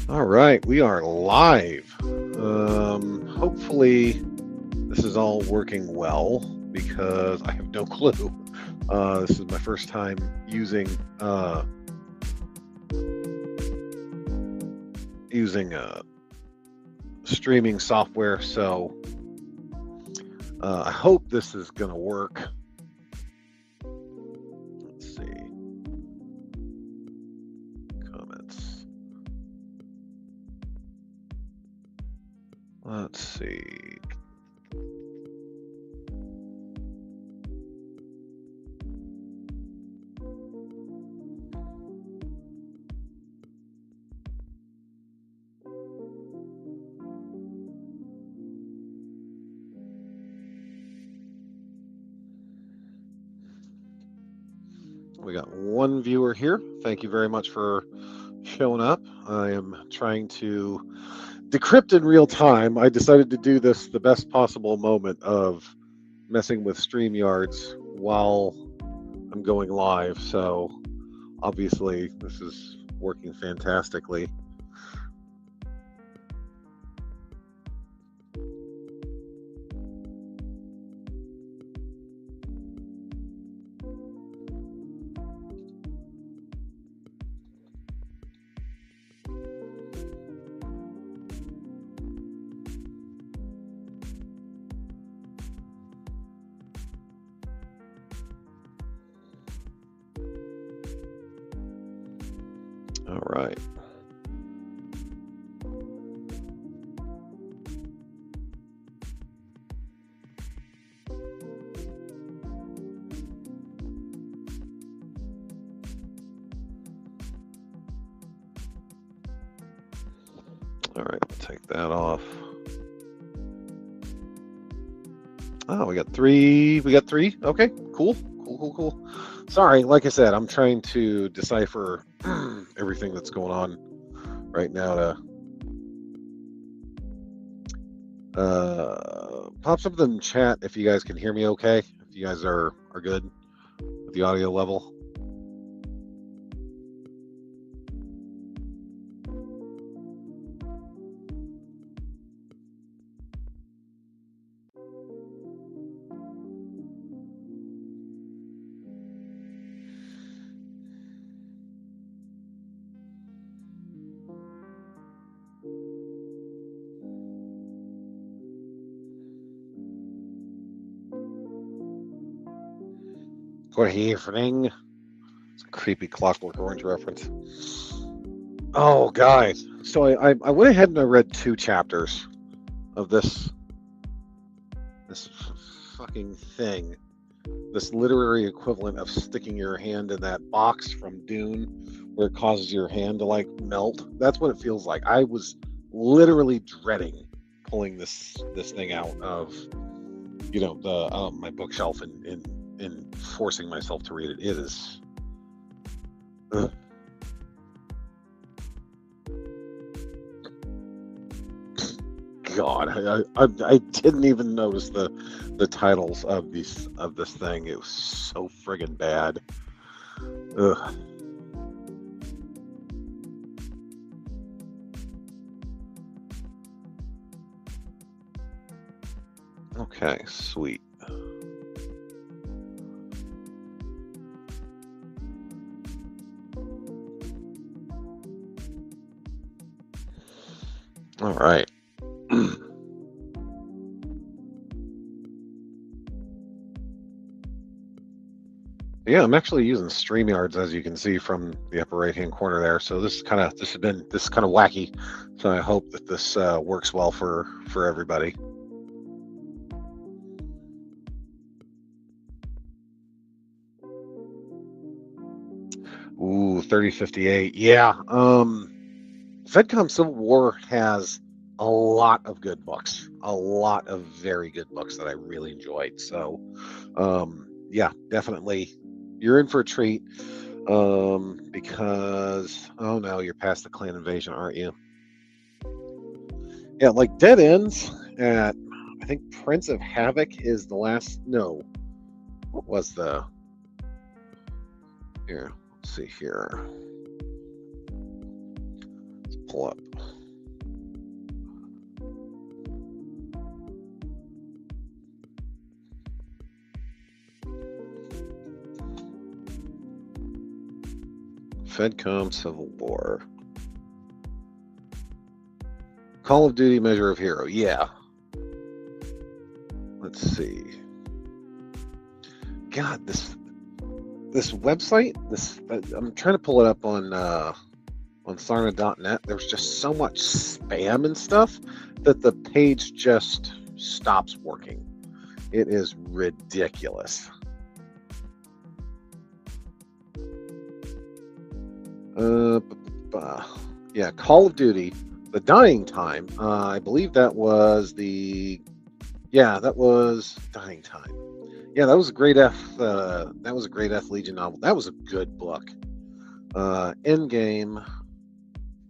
All right, we are live. Hopefully, this is all working well because I have no clue. This is my first time using using streaming software, so I hope this is going to work. Let's see comments. Let's see. We got one viewer here. Thank you very much for showing up. I am trying to decrypt in real time. I decided to do this the best possible moment of messing with StreamYards while I'm going live. So obviously this is working fantastically. All right. All right, take that off. Oh, we got three. We got three. Okay, cool. Cool. Sorry, like I said, I'm trying to decipher everything that's going on right now to pop something in the chat if you guys can hear me okay. If you guys are good with the audio level. Good evening. It's a creepy Clockwork Orange reference. Oh, guys. So I went ahead and I read 2 chapters of this fucking thing. This literary equivalent of sticking your hand in that box from Dune where it causes your hand to like melt. That's what it feels like. I was literally dreading pulling this thing out of the my bookshelf and forcing myself to read it. It is ugh. God, I didn't even notice the titles of this thing. It was so friggin' bad. Ugh. Okay, sweet. All right. Yeah, I'm actually using StreamYards, as you can see from the upper right-hand corner there. So this is kind of wacky. So I hope that this works well for everybody. Ooh, 3058. Yeah. FedCom Civil War has a lot of good books, a lot of very good books that I really enjoyed. So, yeah, definitely, you're in for a treat. Because oh no, you're past the clan invasion, aren't you? Yeah, like Dead Ends at I think Prince of Havoc is the last. No, what was the here? Let's see here. pull up. FedCom Civil War. Call of Duty Measure of Hero. Yeah. Let's see. God, this website, I'm trying to pull it up on Sarna.net. There's just so much spam and stuff that the page just stops working. It is ridiculous. Yeah, Call of Duty, The Dying Time. I believe that was that was Dying Time. Yeah, that was a great F. That was a great F Legion novel. That was a good book. Endgame,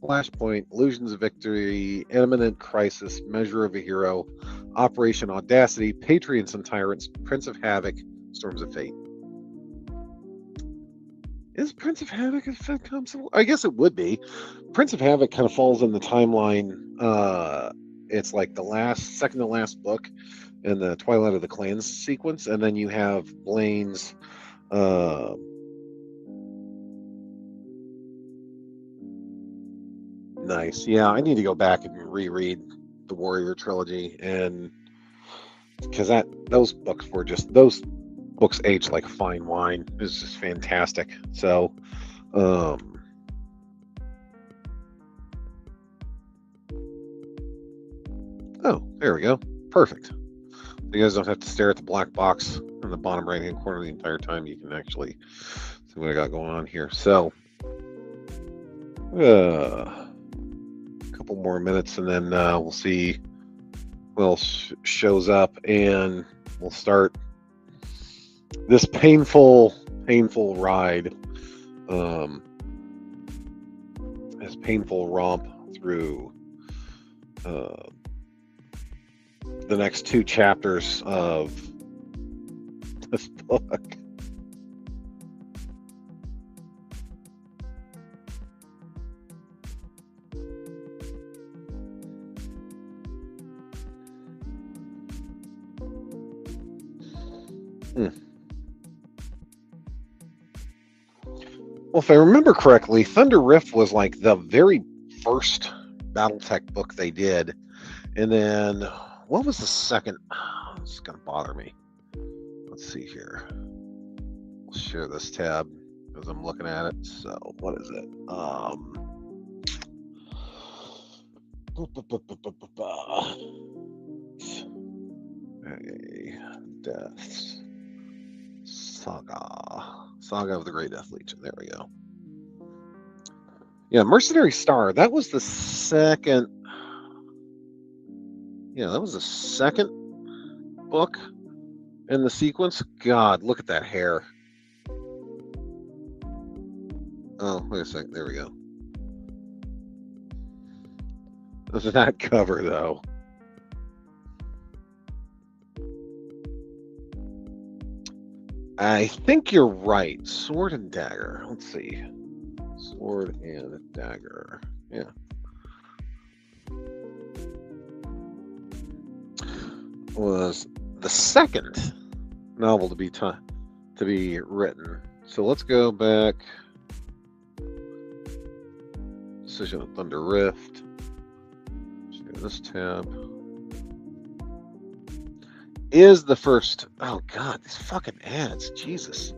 Flashpoint, Illusions of Victory, Imminent Crisis, Measure of a Hero, Operation Audacity, Patriots and Tyrants, Prince of Havoc, Storms of Fate. Is Prince of Havoc a FedCom Civil? I guess it would be. Prince of Havoc kind of falls in the timeline. It's like the second to last book in the Twilight of the Clans sequence, and then you have Blaine's. Nice. Yeah, I need to go back and reread the Warrior trilogy, and because those books aged like fine wine. It's just fantastic. So, oh, there we go. Perfect. You guys don't have to stare at the black box in the bottom right hand corner the entire time. You can actually see what I got going on here. So, a couple more minutes, and then we'll see what else shows up, and we'll start this painful ride, this painful romp through the next 2 chapters of this book. Well, if I remember correctly, Thunder Rift was like the very first BattleTech book they did. And then, what was the second? Oh, this is going to bother me. Let's see here. I'll share this tab because I'm looking at it. So, what is it? Deaths. Saga of the Great Death Legion. There we go. Yeah, Mercenary Star. That was the second. Yeah, that was the second book in the sequence. God, look at that hair. Oh, wait a second. There we go. That cover, though. I think you're right. Sword and Dagger. Let's see. Sword and Dagger. Yeah. Was the second novel to be written. So let's go back. Decision of Thunder Rift. Share this tab. Is the first. Oh God, these fucking ads. Jesus.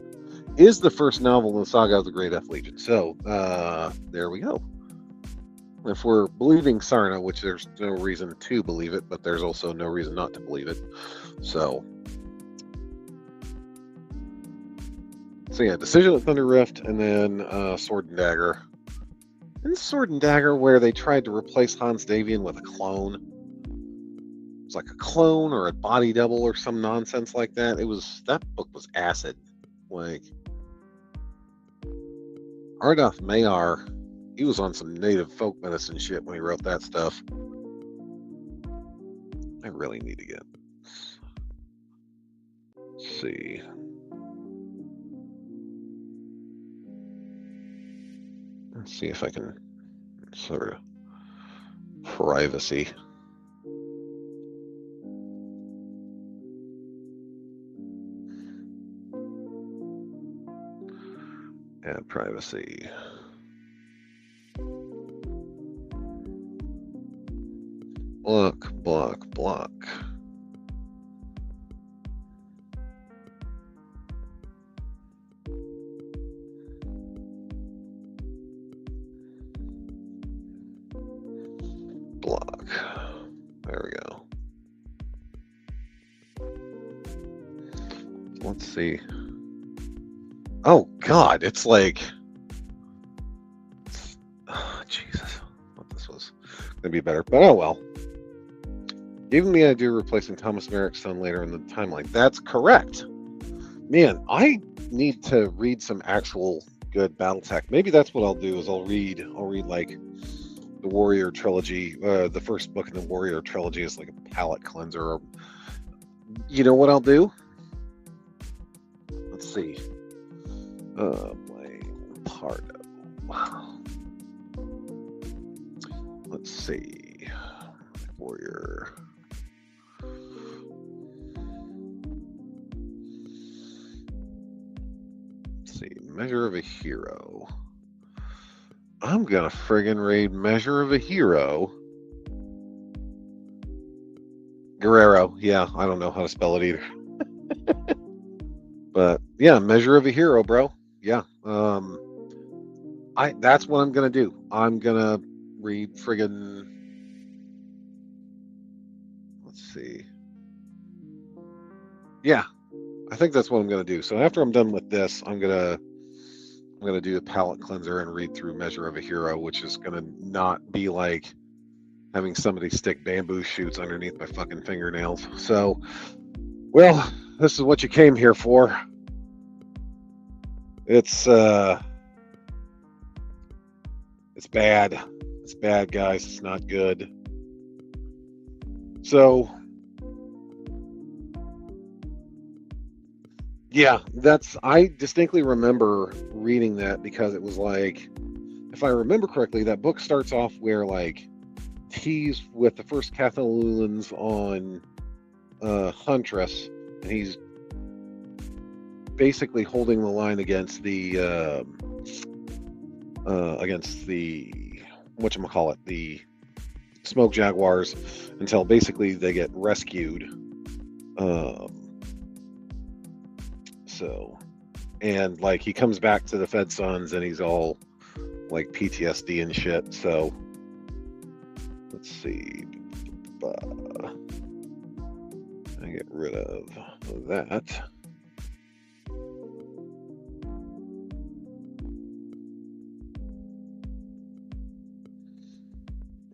Is the first novel in the Saga of the Great Death Legion. So there we go. If we're believing Sarna, which there's no reason to believe it, but there's also no reason not to believe it. So yeah, Decision of Thunder Rift, and then Sword and Dagger. And Sword and Dagger, where they tried to replace Hans Davian with a clone. It was like a clone or a body double or some nonsense like that. That book was acid. Like Ardath Mayar, he was on some native folk medicine shit when he wrote that stuff. I really need to get. Let's see. Let's see if I can sort of privacy. Add privacy. Block, block, block. Block. There we go. Let's see. Oh God, it's like, Jesus, what this was gonna be better, but oh well. Giving me the idea of replacing Thomas Merrick's son later in the timeline. That's correct. Man, I need to read some actual good BattleTech. Maybe that's what I'll do. Is I'll read like the Warrior trilogy. The first book in the Warrior trilogy is like a palate cleanser. You know what I'll do? Let's see. Blame Pardo. Let's see. Warrior. Let's see. Measure of a Hero. I'm gonna friggin' read Measure of a Hero. Guerrero. Yeah, I don't know how to spell it either. But yeah, Measure of a Hero, bro. Yeah. That's what I'm gonna do. I'm gonna read friggin'. Let's see. Yeah, I think that's what I'm gonna do. So after I'm done with this, I'm gonna do a palate cleanser and read through Measure of a Hero, which is gonna not be like having somebody stick bamboo shoots underneath my fucking fingernails. So, well, this is what you came here for. It's bad. It's bad, guys. It's not good. So, yeah, I distinctly remember reading that because it was like, if I remember correctly, that book starts off where like he's with the first Cathalulans on Huntress, and he's basically holding the line against the whatchamacallit, the Smoke Jaguars, until basically they get rescued. So, and like he comes back to the Fed Sons and he's all like PTSD and shit. So let's see. I get rid of that.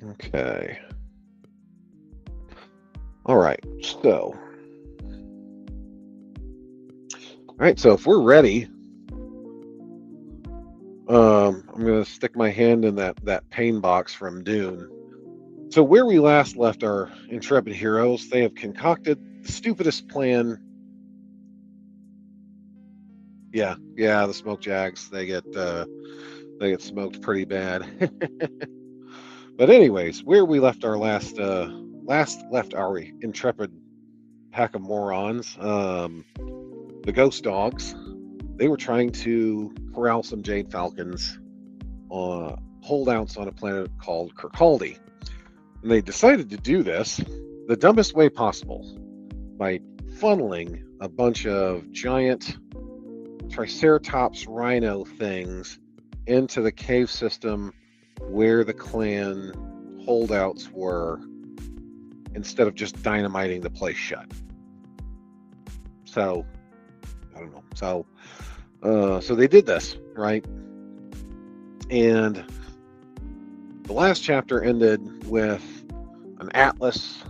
Okay. All right. So, if we're ready, I'm going to stick my hand in that pain box from Dune. So where we last left our intrepid heroes, they have concocted the stupidest plan. Yeah, the smoke jags, they get smoked pretty bad. But anyways, where we left our last left our intrepid pack of morons, the Ghost Dogs, they were trying to corral some Jade Falcons holdouts on a planet called Kirkaldy. And they decided to do this the dumbest way possible, by funneling a bunch of giant Triceratops rhino things into the cave system where the clan holdouts were, instead of just dynamiting the place shut. So, I don't know. So they did this, right? And the last chapter ended with an atlas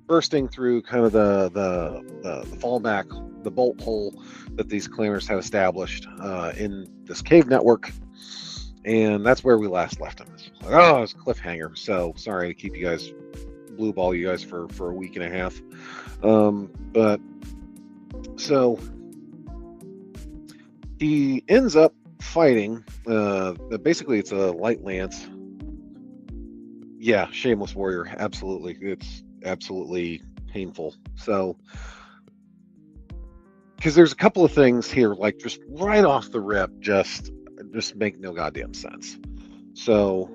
bursting through kind of the fallback, the bolt hole that these claimers had established in this cave network. And that's where we last left them. It's like, oh, it's a cliffhanger. So sorry to keep you guys, blue ball you guys for a week and a half. But so he ends up fighting. Basically, it's a light lance. Yeah, shameless warrior. Absolutely. It's absolutely painful. So, because there's a couple of things here, like just right off the rip, just make no goddamn sense. So,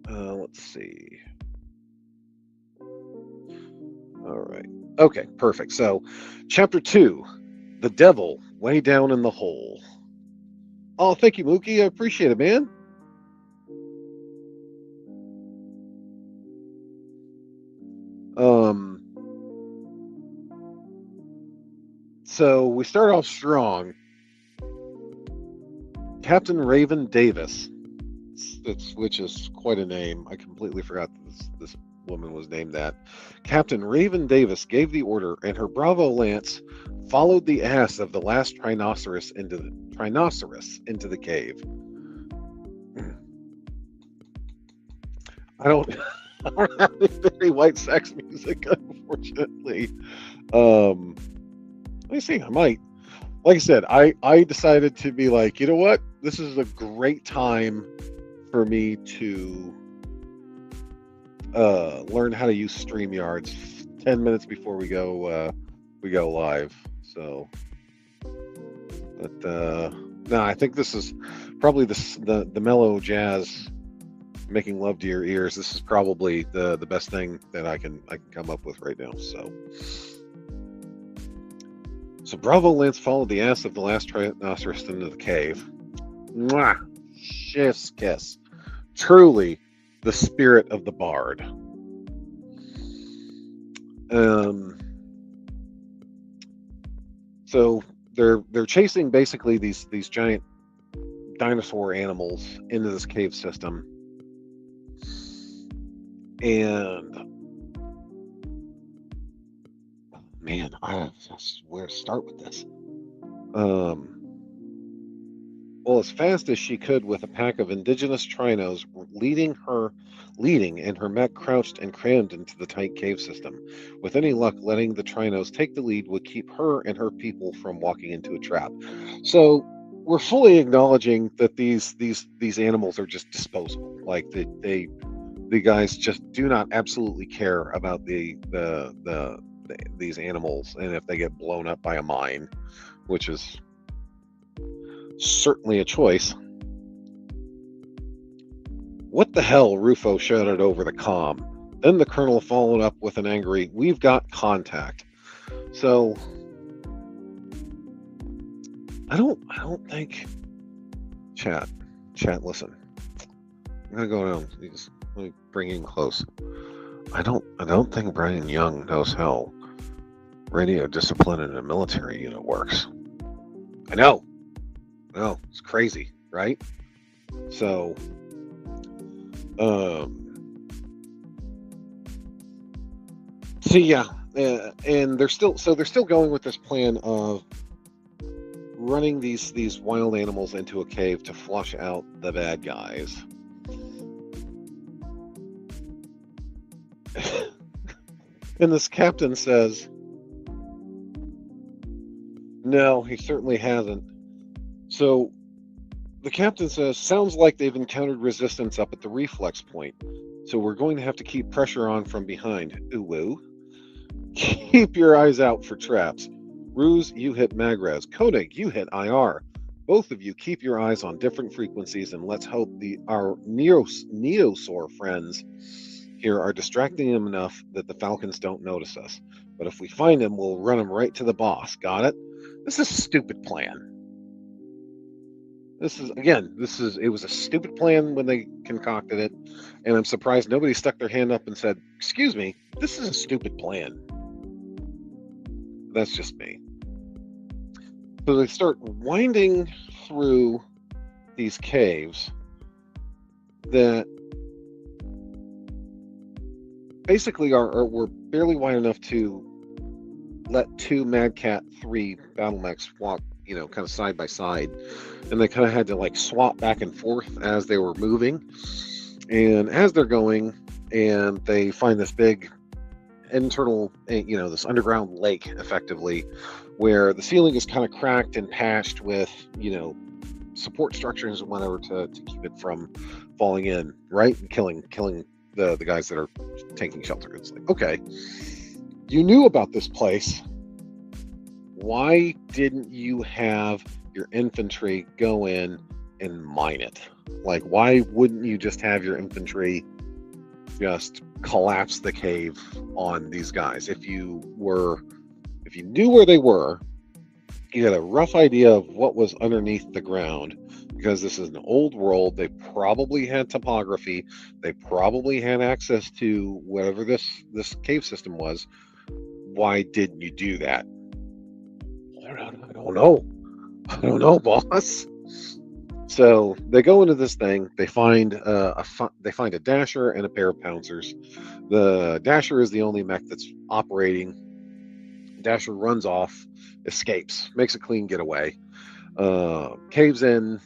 let's see. All right. Okay, perfect. So, chapter 2, The Devil Way Down in the Hole. Oh, thank you, Mookie. I appreciate it, man. Um, so we start off strong. Captain Raven Davis, which is quite a name. I completely forgot that this woman was named that. Captain Raven Davis gave the order, and her Bravo Lance followed the ass of the last rhinoceros into the cave. I don't, I don't have any very white sex music, unfortunately. Let me see. I might. Like I said, I decided to be like, you know what? This is a great time for me to learn how to use StreamYards 10 minutes before we go live. So, but no, I think this is probably the mellow jazz making love to your ears. This is probably the best thing that I can come up with right now. So Bravo Lance followed the ass of the last rhinoceros into the cave. Mwah! Chef's kiss. Truly the spirit of the bard. So they're chasing basically these giant dinosaur animals into this cave system. And man, I where to start with this. Well, as fast as she could with a pack of indigenous trinos leading, and her mech crouched and crammed into the tight cave system. With any luck, letting the trinos take the lead would keep her and her people from walking into a trap. So we're fully acknowledging that these animals are just disposable. Like the guys just do not absolutely care about these animals, and if they get blown up by a mine, which is certainly a choice. What the hell? Rufo shouted over the comm. Then the colonel followed up with an angry, "We've got contact." So I don't think chat, listen. I'm gonna go down. Let me bring in close. I don't think Brian Young knows how radio discipline in a military unit works. I know. No, it's crazy, right? So, yeah, and they're still going with this plan of running these wild animals into a cave to flush out the bad guys. And this captain says, "No, he certainly hasn't." So the captain says, "Sounds like they've encountered resistance up at the reflex point. So we're going to have to keep pressure on from behind. Ooh-woo. Keep your eyes out for traps. Ruse, you hit Magraz. Koenig, you hit IR. Both of you keep your eyes on different frequencies, and let's hope our Neosaur friends here are distracting them enough that the Falcons don't notice us. But if we find them, we'll run them right to the boss. Got it? This is a stupid plan. It was a stupid plan when they concocted it, and I'm surprised nobody stuck their hand up and said, "Excuse me, this is a stupid plan." That's just me. So they start winding through these caves that basically were barely wide enough to let two Mad Cat 3 battle mechs walk, kind of side by side, and they kind of had to like swap back and forth as they were moving. And as they're going, and they find this big internal, this underground lake, effectively, where the ceiling is kind of cracked and patched with, support structures and whatever to keep it from falling in, right, and killing the guys that are taking shelter. It's like, okay, you knew about this place. Why didn't you have your infantry go in and mine it? Like, why wouldn't you just have your infantry just collapse the cave on these guys? If you knew where they were, you had a rough idea of what was underneath the ground, because this is an old world. They probably had topography. They probably had access to whatever this cave system was. Why didn't you do that? I don't know. I don't know, boss. So they go into this thing. They find a dasher and a pair of pouncers. The dasher is the only mech that's operating. Dasher runs off, escapes, makes a clean getaway, caves in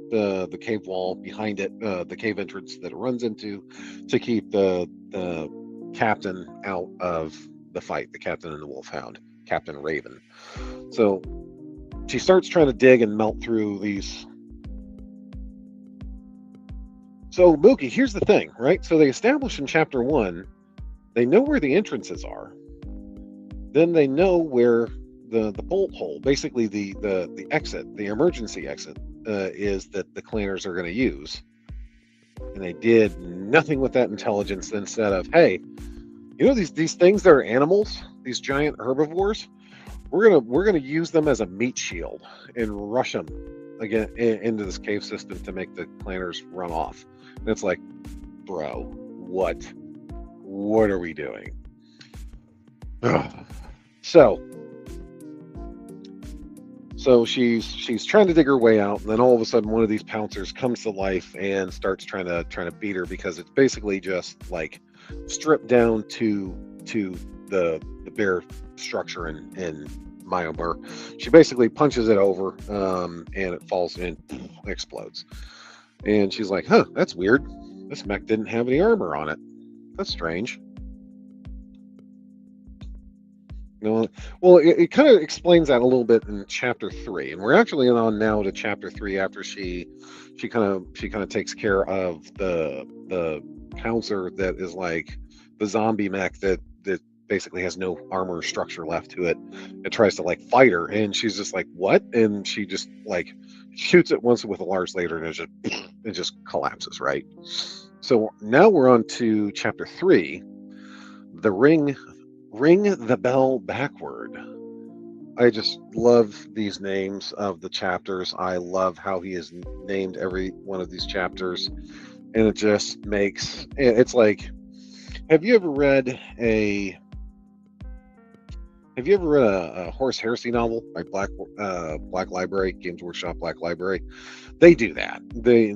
the cave wall behind it, the cave entrance that it runs into, to keep the captain out of the fight. The captain and the wolfhound, Captain Raven. So she starts trying to dig and melt through these. So Mookie, here's the thing, right? So they establish in chapter 1, they know where the entrances are. Then they know where the bolt hole, basically the exit, the emergency exit, is that the clanners are going to use. And they did nothing with that intelligence instead of, hey, you know these things that are animals, these giant herbivores, we're gonna use them as a meat shield and rush them again into this cave system to make the clanners run off. And it's like, bro, what are we doing? So she's trying to dig her way out, and then all of a sudden one of these pouncers comes to life and starts trying to beat her, because it's basically just like stripped down to the bare structure in Myomer. She basically punches it over, and it falls and explodes. And she's like, huh, that's weird. This mech didn't have any armor on it. That's strange. Well, it kind of explains that a little bit in chapter 3, and we're actually on now to chapter 3 after she kind of takes care of the pouncer that is like the zombie mech that basically has no armor structure left to it. It tries to like fight her, and she's just like, what? And she just like shoots it once with a large laser, and it just collapses, right? So now we're on to chapter 3, the ring the bell backward. I just love these names of the chapters. I love how he has named every one of these chapters, and it just makes it's like, have you ever read a Horse Heresy novel by Black Library, Games Workshop Black Library? They do that. They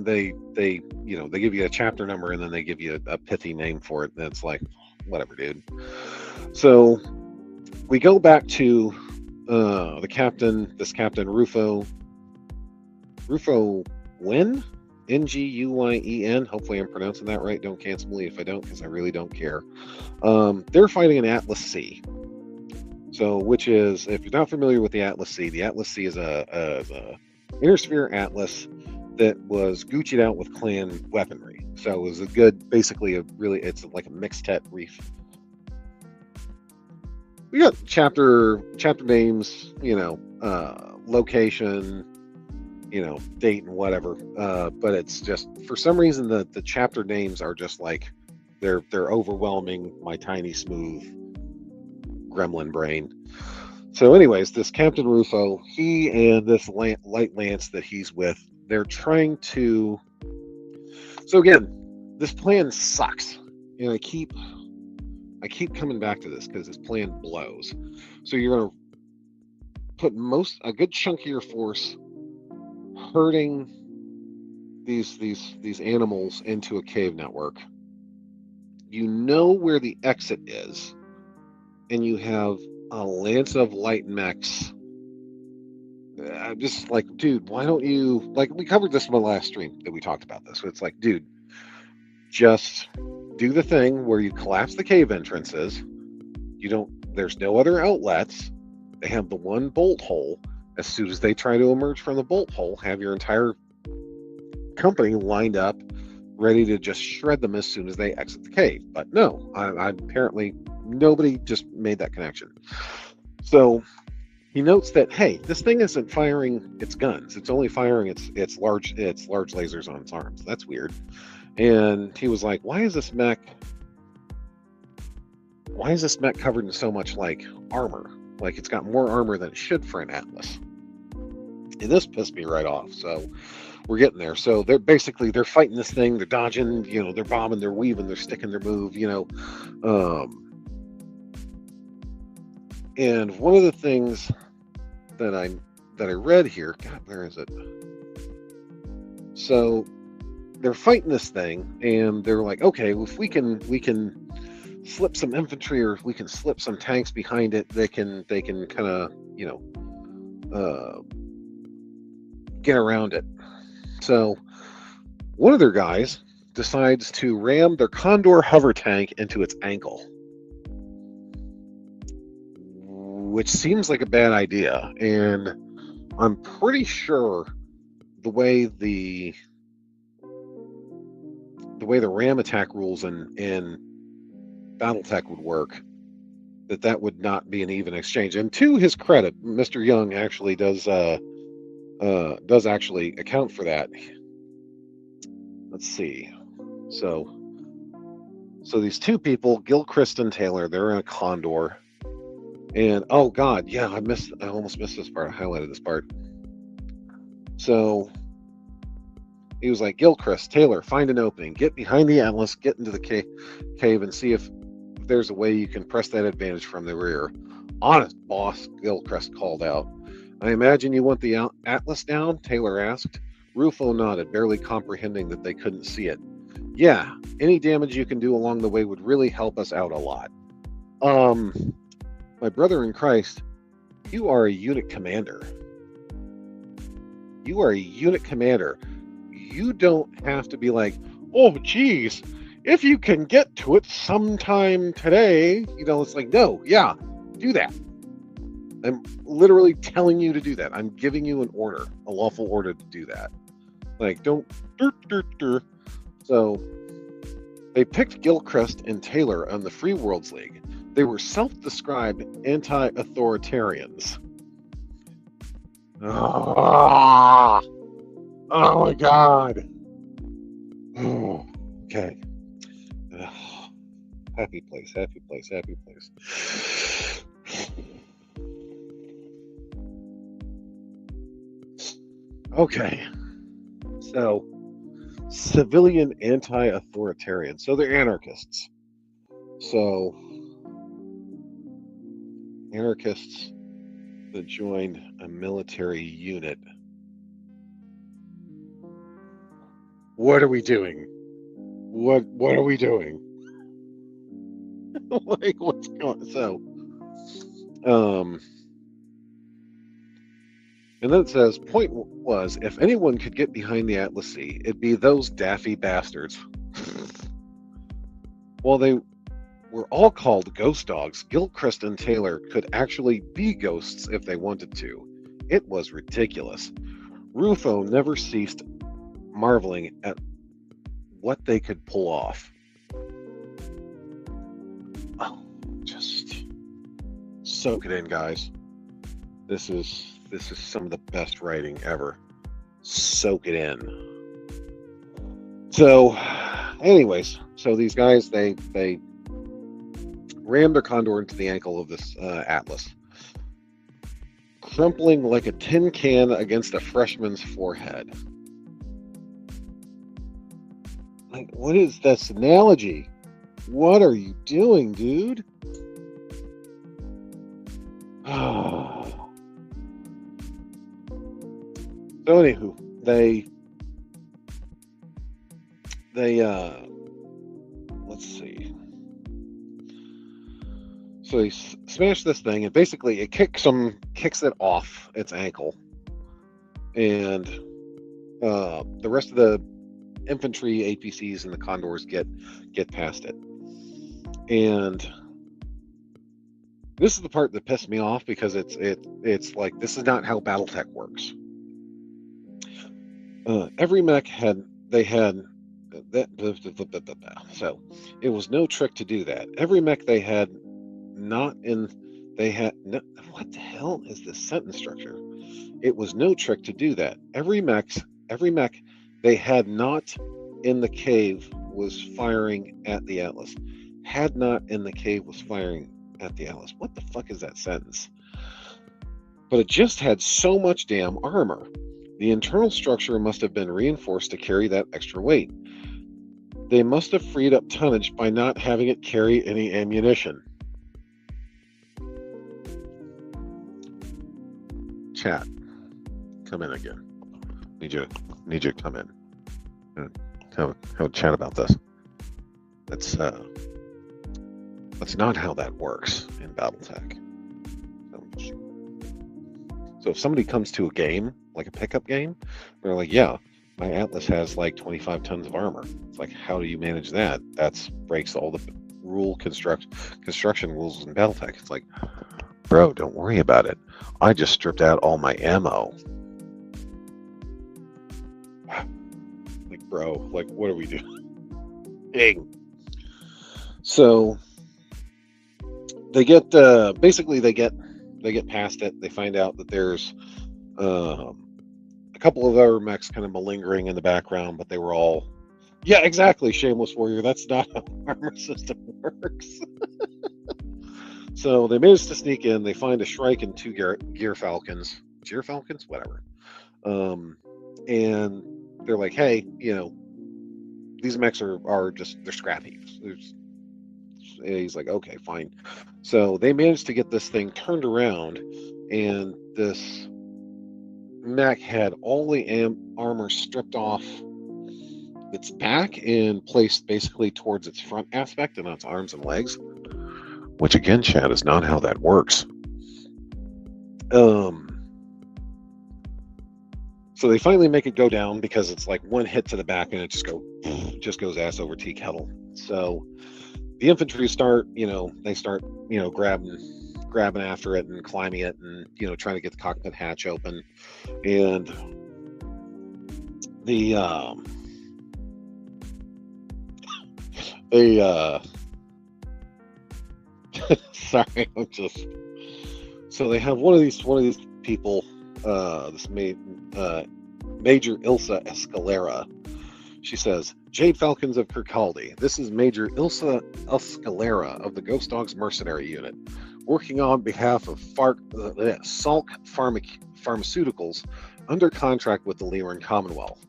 give you a chapter number, and then they give you a pithy name for it, and it's like, whatever, dude. So we go back to this Captain Rufo Nguyen, Nguyen. Hopefully I'm pronouncing that right. Don't cancel me if I don't, because I really don't care. They're fighting an Atlas C. So, which is, if you're not familiar with the Atlas C is a inner sphere Atlas that was Gucci'd out with clan weaponry. So it was it's like a mixtet reef. We got chapter names, location, date and whatever. But it's just, for some reason, the chapter names are just like, they're overwhelming my tiny smooth gremlin brain. So anyways, this Captain Rufo, he and this light lance that he's with, they're trying to. So again, this plan sucks, and I keep coming back to this because this plan blows. So you're going to put a good chunk of your force herding these animals into a cave network. You know where the exit is, and you have a lance of light mechs. I'm just like, dude, why don't you, like, we covered this in the last stream that we talked about this. So it's like, dude, just do the thing where you collapse the cave entrances. There's no other outlets. They have the one bolt hole, As soon as they try to emerge from the bolt hole, have your entire company lined up, ready to just shred them as soon as they exit the cave. But no, I apparently nobody just made that connection. So he notes that, hey, this thing isn't firing its guns; it's only firing its large lasers on its arms. That's weird. And he was like, why is this mech covered in so much like armor? Like it's got more armor than it should for an Atlas. And this pissed me right off. So we're getting there. So they're fighting this thing. They're dodging. They're bombing. They're weaving. They're sticking their move. And one of the things that I read here. God, where is it? So they're fighting this thing, and they're like, okay, well, if we can slip some infantry, or if we can slip some tanks behind it, they can kind of get around it. So one of their guys decides to ram their Condor hover tank into its ankle, which seems like a bad idea. And I'm pretty sure the way the ram attack rules in BattleTech would work, that would not be an even exchange. And to his credit, Mr. Young actually does actually account for that. Let's see. So these two people, Gilchrist and Taylor, they're in a Condor. And oh god, yeah, I almost missed this part. I highlighted this part. So he was like, Gilchrist, Taylor, find an opening, get behind the Atlas, get into the cave, and see if there's a way you can press that advantage from the rear. Honest, boss, Gilchrist called out. I imagine you want the Atlas down? Taylor asked. Rufo nodded, barely comprehending that they couldn't see it. Yeah, any damage you can do along the way would really help us out a lot. My brother in Christ, you are a unit commander. You are a unit commander. You don't have to be like, oh, geez, if you can get to it sometime today, it's like, no, yeah, do that. I'm literally telling you to do that. I'm giving you an order, a lawful order to do that. Like, don't. So they picked Gilchrist and Taylor on the Free Worlds League. They were self-described anti-authoritarians. Oh my god. Oh, okay. Happy place. Okay. So, civilian anti-authoritarian. So they're anarchists. So, anarchists that joined a military unit. What are we doing? What are we doing? Like, what's going on? So, and then it says, point was, if anyone could get behind the Atlas C, it'd be those daffy bastards. While they were all called ghost dogs, Gilchrist and Taylor could actually be ghosts if they wanted to. It was ridiculous. Rufo never ceased marveling at what they could pull off. Oh, just soak it in, guys. This is some of the best writing ever. Soak it in. So, anyways, so these guys, they rammed their Condor into the ankle of this Atlas, crumpling like a tin can against a freshman's forehead. Like, what is this analogy? What are you doing, dude? So anywho, they let's see. So he smashed this thing, and basically it kicks it off its ankle, and the rest of the infantry, APCs, and the Condors get past it, and This is the part that pissed me off because it's like this is not how BattleTech works. Every mech had that, so it was no trick to do that. Every mech they had not in they had no, what the hell is this sentence structure? It was no trick to do that. Every mech they had not in the cave was firing at the Atlas. Had not in the cave was firing at the Atlas. What the fuck is that sentence? But it just had so much damn armor. The internal structure must have been reinforced to carry that extra weight. They must have freed up tonnage by not having it carry any ammunition. Chat, come in again. Need you to come in. Have a chat about this. That's not how that works in BattleTech. So if somebody comes to a game, like a pickup game, they're like, yeah, my Atlas has like 25 tons of armor. It's like, how do you manage that? That breaks all the construction rules in BattleTech. It's like, bro, don't worry about it. I just stripped out all my ammo. Like, bro, like, what are we doing? Dang. So they get basically they get past it. They find out that there's a couple of other mechs kind of malingering in the background, but they were all, yeah, exactly, Shameless Warrior. That's not how armor system works. So they managed to sneak in. They find a Shrike and two Gear Falcons, whatever. And they're like, hey, these mechs are just, they're scrap heaps. And he's like, okay, fine. So they managed to get this thing turned around, and this mech had all the armor stripped off its back and placed basically towards its front aspect and on its arms and legs, which again, Chad, is not how that works. So they finally make it go down because it's like one hit to the back and it just goes ass over tea kettle. So the infantry start grabbing after it and climbing it and trying to get the cockpit hatch open, and sorry, so they have one of these people, this Major Ilsa Escalera. She says, Jade Falcons of Kirkcaldy. This is Major Ilsa Escalera of the Ghost Dogs Mercenary Unit, working on behalf of Salk Pharmaceuticals under contract with the Lyran Commonwealth.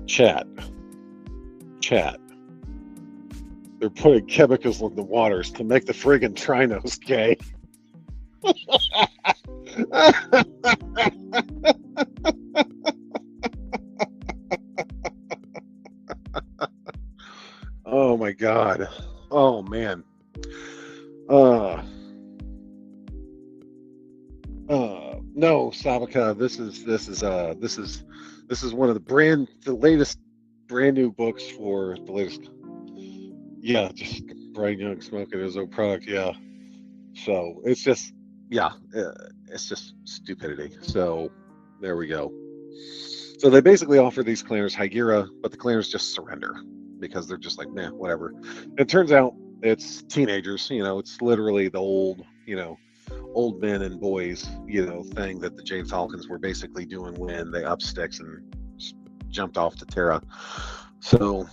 Chat. They're putting chemicals in the waters to make the friggin' Trinos gay. Oh my God. Oh man. No, Savika, this is one of the latest brand new books for the latest. Yeah, just Brian Young smoking his own product. Yeah. So it's just, it's just stupidity. So there we go. So they basically offer these clanners Hygira, but the clanners just surrender because they're just like, nah, whatever. It turns out it's teenagers. It's literally the old men and boys, thing that the Jade Falcons were basically doing when they upped sticks and jumped off to Terra. So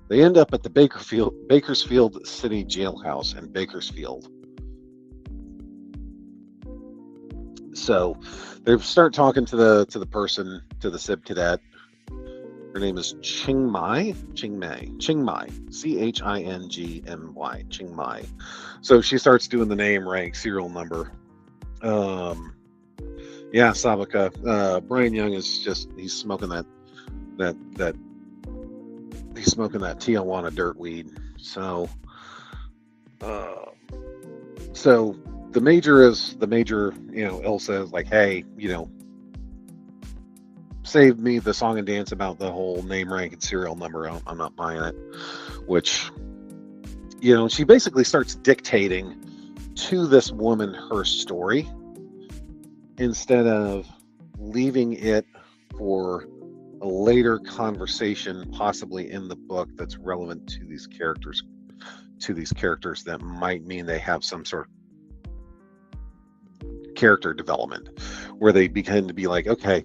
they end up at the Bakersfield City Jailhouse in Bakersfield. So they start talking to the to the Sib cadet. Her name is Chingmai, Chingmy, Chingmai. So she starts doing the name, rank, serial number. Yeah, Savika. Brian Young is he's smoking that Tijuana dirt weed. So the major, Ilsa is like, hey, save me the song and dance about the whole name, rank, and serial number. I'm not buying it. Which, she basically starts dictating to this woman her story instead of leaving it for a later conversation, possibly in the book, that's relevant to these characters that might mean they have some sort of character development where they begin to be like, okay,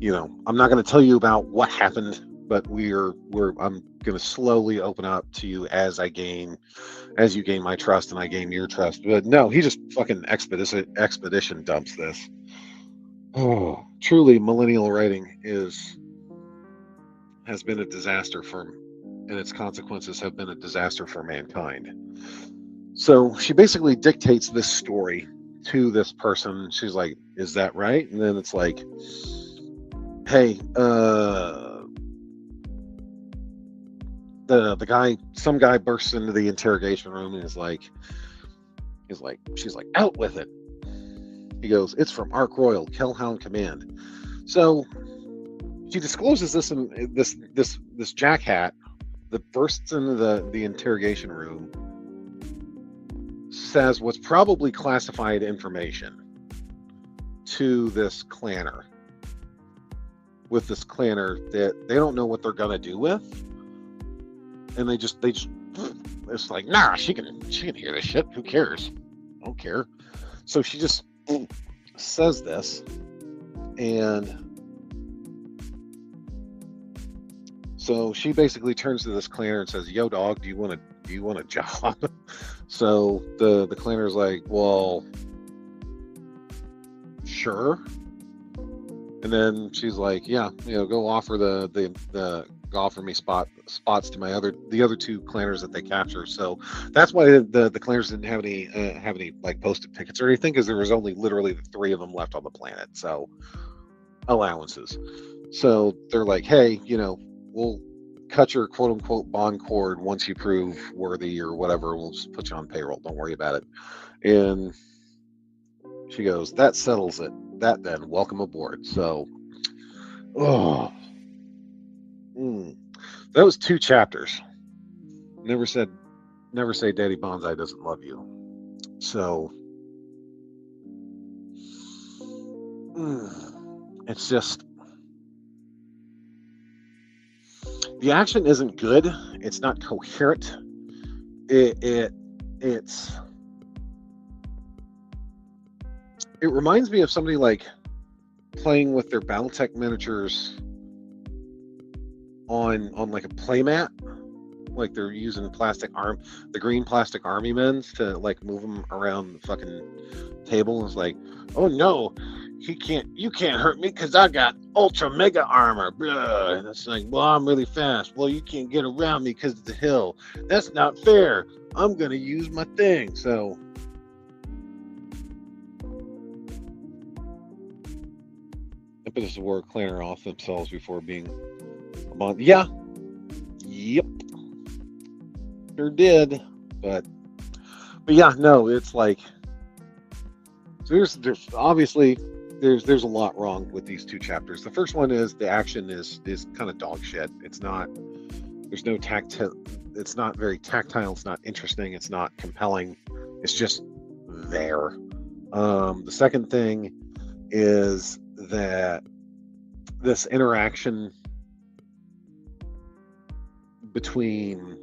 I'm not going to tell you about what happened, but I'm going to slowly open up to you as you gain my trust and I gain your trust. But no, he just fucking expedition dumps this. Oh, truly, millennial writing has been a disaster and its consequences have been a disaster for mankind. So she basically dictates this story to this person. She's like, is that right? And then it's like, hey, some guy bursts into the interrogation room and she's like, out with it. He goes, it's from Ark Royal, Kellhound Command. So she discloses this, and this jackhat that bursts into the interrogation room says what's probably classified information to this clanner. With this clanner that they don't know what they're gonna do with, and they just it's like, nah, she can hear this shit. Who cares? I don't care. So she just says this, and so she basically turns to this clanner and says, "Yo, dog, do you want a job?" So the clanner's like, "Well, sure." And then she's like, "Yeah, go offer go offer me spots to the other two clanners that they capture." So that's why the clanners didn't have any like posted pickets or anything, because there was only literally the 3 of them left on the planet. So allowances. So they're like, "Hey, we'll cut your quote unquote bond cord once you prove worthy or whatever. We'll just put you on payroll. Don't worry about it." And she goes, "That settles it. That then, welcome aboard." So, that was 2 chapters. Never say Daddy Banzai doesn't love you. So, it's just, the action isn't good. It's not coherent. It reminds me of somebody like playing with their BattleTech miniatures on like a playmat, like they're using the green plastic army men to like move them around the fucking table. And it's like, oh no, you can't hurt me because I got ultra mega armor. Blah. And it's like, well, I'm really fast. Well, you can't get around me because of the hill. That's not fair. I'm gonna use my thing. So Impetus of War clear off themselves before being a bond. Yeah. Yep. Sure did. But yeah, no, it's like, so there's obviously there's a lot wrong with these 2 chapters. The first one is the action is kind of dog shit. It's not, there's no it's not very tactile, it's not interesting, it's not compelling, it's just there. The second thing is that this interaction between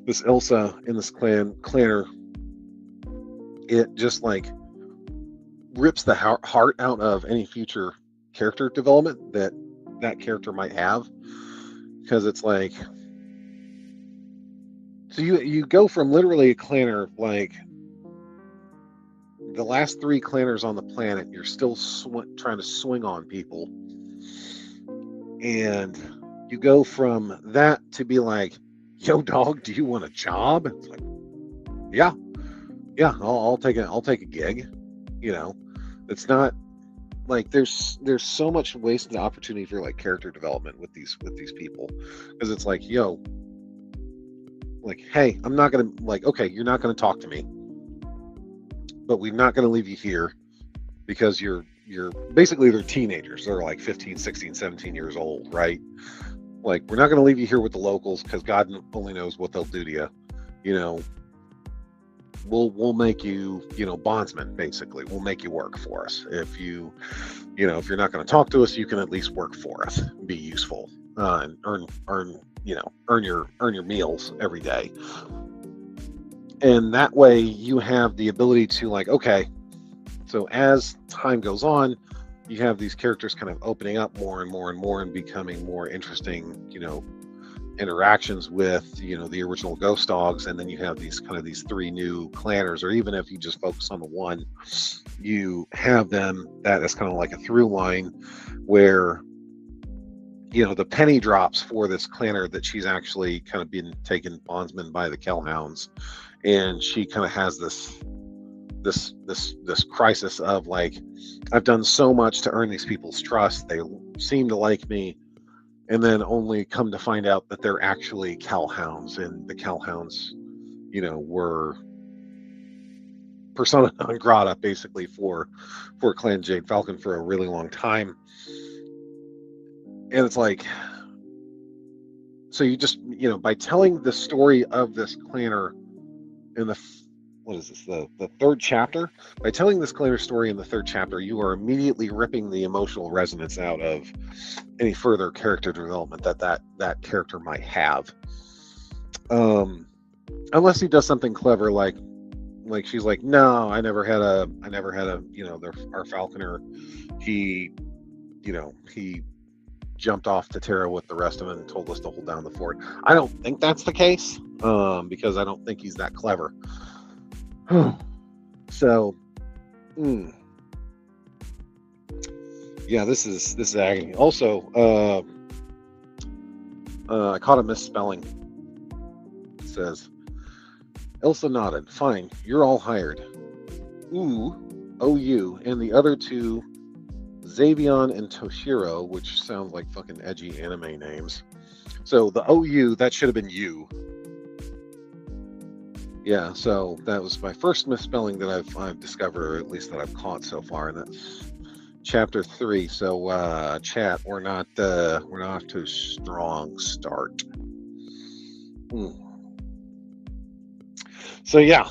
this Ilsa and this clanner, it just like rips the heart out of any future character development that character might have, because it's like, so you go from literally a clanner, like the last 3 clanners on the planet, you're still trying to swing on people, and you go from that to be like, yo dog, do you want a job? It's like, yeah, I'll take a gig. It's not like there's so much wasted opportunity for like character development with these people, because it's like, yo, like, hey, I'm not gonna, like, okay, you're not gonna talk to me, but we're not gonna leave you here because you're basically, they're teenagers. They're like 15, 16, 17 years old, right? Like, we're not going to leave you here with the locals because God only knows what they'll do to you. You know, we'll make you, bondsmen, basically. We'll make you work for us. If if you're not going to talk to us, you can at least work for us, be useful, and earn your meals every day. And that way you have the ability to, like, okay, so as time goes on, you have these characters kind of opening up more and more and more and becoming more interesting, interactions with, the original Ghost Dogs. And then you have these three new clanners, or even if you just focus on the one, you have them, that is kind of like a through line where, the penny drops for this clanner that she's actually kind of been taken bondsman by the Kellhounds. And she kind of has this crisis of, like, I've done so much to earn these people's trust. They seem to like me, and then only come to find out that they're actually Kellhounds, and the Kellhounds, were persona non grata, basically, for Clan Jade Falcon for a really long time. And it's like, so you just, by telling the story of this clanner in the the third chapter, by telling this clanner story in the third chapter, you are immediately ripping the emotional resonance out of any further character development that character might have, unless he does something clever, like she's like, no, I never had a our falconer, he he jumped off to Terra with the rest of it and told us to hold down the fort. I don't think that's the case, because I don't think he's that clever. So, yeah, this is agony. Also, I caught a misspelling. It says, Elsa nodded. Fine, you're all hired. OU, and the other two, Xavion and Toshiro, which sounds like fucking edgy anime names. So the OU, that should have been you. Yeah, so that was my first misspelling that I've discovered, or at least that I've caught so far, and that's chapter 3. So chat, we're not off to a strong start. So yeah,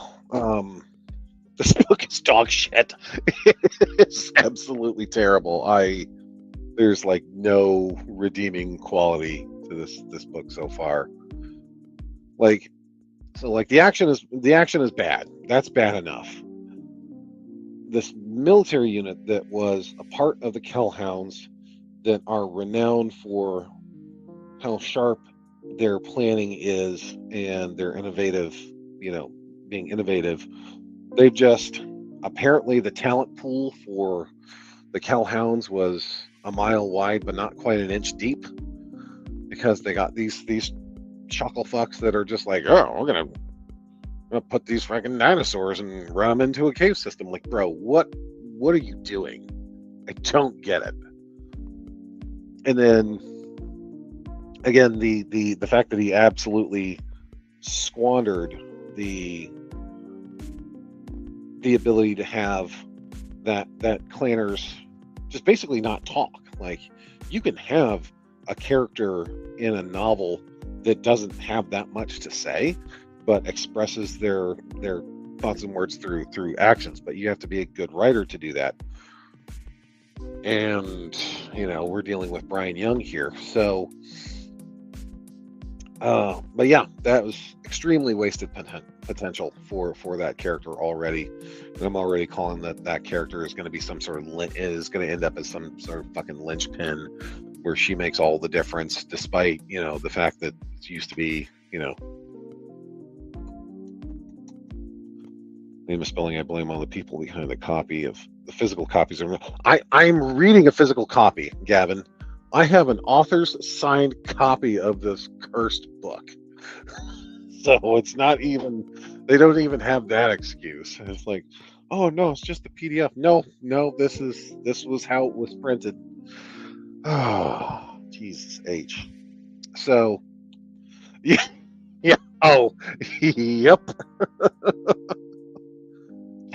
this book is dog shit. It's absolutely terrible. There's like no redeeming quality to this book so far. Like, so like the action is bad. That's bad enough. This military unit that was a part of the Kellhounds, that are renowned for how sharp their planning is and their being innovative. They've just, apparently the talent pool for the Kellhounds was a mile wide but not quite an inch deep, because they got these chuckle fucks that are just like, oh, we're gonna put these fucking dinosaurs and run them into a cave system. Like, bro, what are you doing? I don't get it. And then again, the fact that he absolutely squandered the ability to have that clanners just basically not talk. Like, you can have a character in a novel that doesn't have that much to say, but expresses their thoughts and words through actions. But you have to be a good writer to do that. And we're dealing with Brian Young here, so. But yeah, that was extremely wasted potential for that character already, and I'm already calling that character is going to be some sort of is going to end up as some sort of fucking linchpin, where she makes all the difference, despite the fact that it used to be the misspelling I blame on the people behind the copy of the physical copies. I'm reading a physical copy, Gavin. I have an author's signed copy of this cursed book. So it's not even, they don't even have that excuse. It's like, oh no, it's just the PDF. No, this was how it was printed. Oh, Jesus H. So yeah. Oh, yep.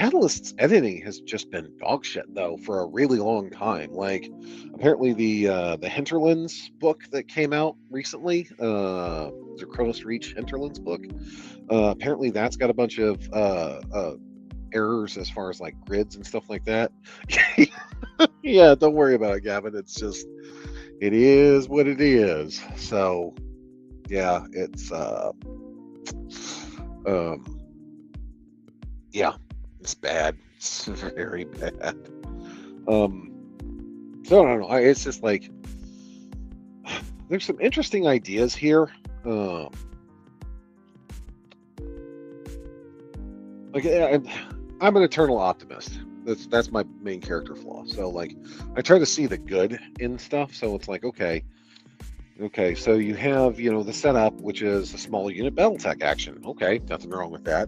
Catalyst's editing has just been dog shit though for a really long time. Like, apparently the Hinterlands book that came out recently, the Chronos Reach Hinterlands book. Apparently that's got a bunch of errors as far as like grids and stuff like that. Yeah, don't worry about it, Gavin. It's just it is what it is. So yeah, it's yeah, it's bad. It's very bad. So I don't know. It's just like there's some interesting ideas here. Like I'm an eternal optimist. That's my main character flaw. So like I try to see the good in stuff. So it's like okay, so you have the setup, which is a small unit BattleTech action. Okay, nothing wrong with that.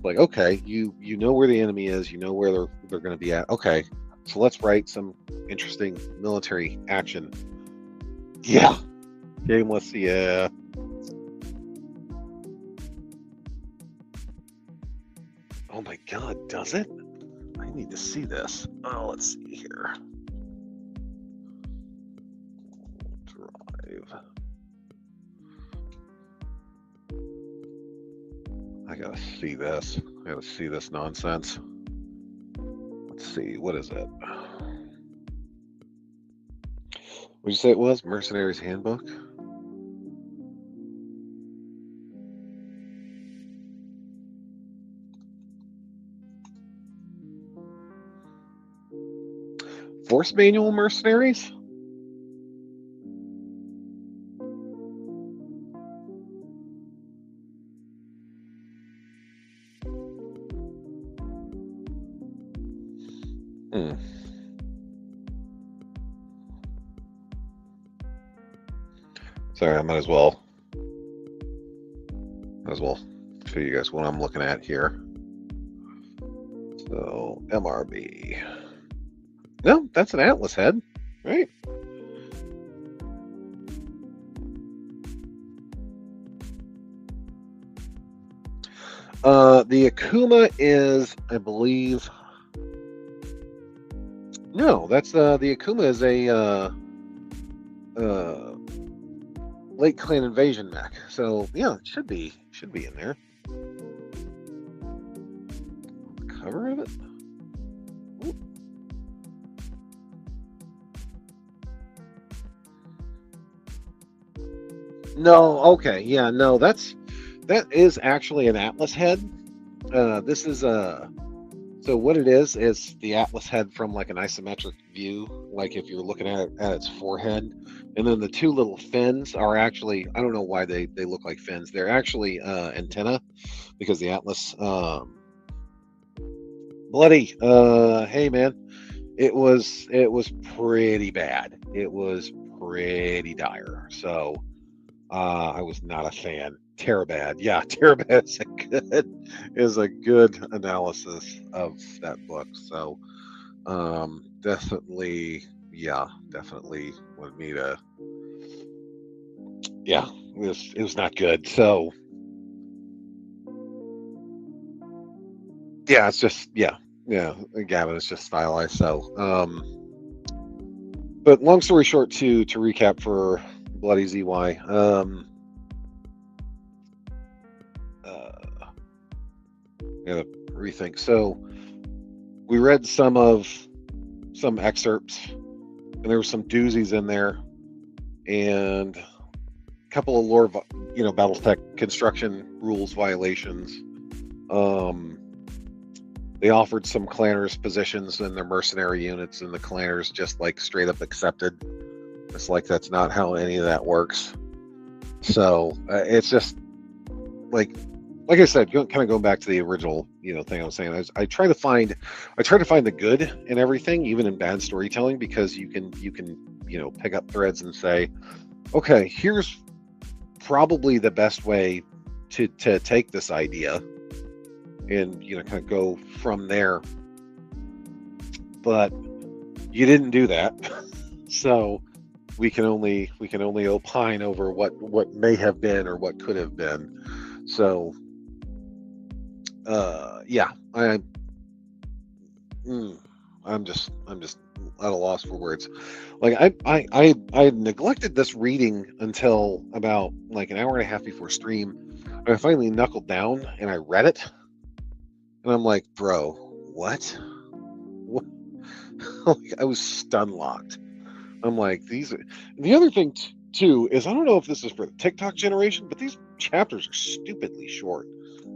Like okay, you know where the enemy is, you know where they're going to be at. Okay, so let's write some interesting military action. Yeah, gameless. Yeah. Oh my God, does it? I need to see this. Oh, let's see here. Drive. I gotta see this. I gotta see this nonsense. Let's see. What is it? What'd you say it was? Mercenaries Handbook? Force Manual Mercenaries? Sorry, I might as well show you guys what I'm looking at here. So MRB. No, that's an Atlas head, right? The Akuma is, I believe. No, that's the Akuma is a Lake Clan Invasion mech. So yeah, it should be in there. The cover of it. Ooh. No, okay, yeah, no, that is actually an Atlas head. This is so what it is the Atlas head from like an isometric view, like if you're looking at it at its forehead, and then the two little fins are actually, I don't know why they look like fins. They're actually antenna, because the Atlas bloody hey man, it was pretty bad. It was pretty dire. So I was not a fan. Terabad, yeah, Terabad is a good analysis of that book. So definitely wanted me to. Yeah, it was not good. So yeah, it's just Gavin, it's just stylized. So but long story short, to recap for Bloody ZY. Gotta rethink. So we read some excerpts, and there were some doozies in there, and a couple of lore, BattleTech construction rules violations. They offered some clanners positions in their mercenary units, and the clanners just like straight up accepted. It's like that's not how any of that works. So it's just like I said, kind of going back to the original thing I was saying. I try to find the good in everything, even in bad storytelling, because you can pick up threads and say, okay, here's probably the best way to take this idea and kind of go from there. But you didn't do that. So we can only opine over what may have been or what could have been. So yeah, mm, I'm just at a loss for words. Like I had neglected this reading until about like an hour and a half before stream. I finally knuckled down and I read it, and I'm like, bro, what? What? Like, I was stun locked. I'm like, these. The other thing too is I don't know if this is for the TikTok generation, but these chapters are stupidly short.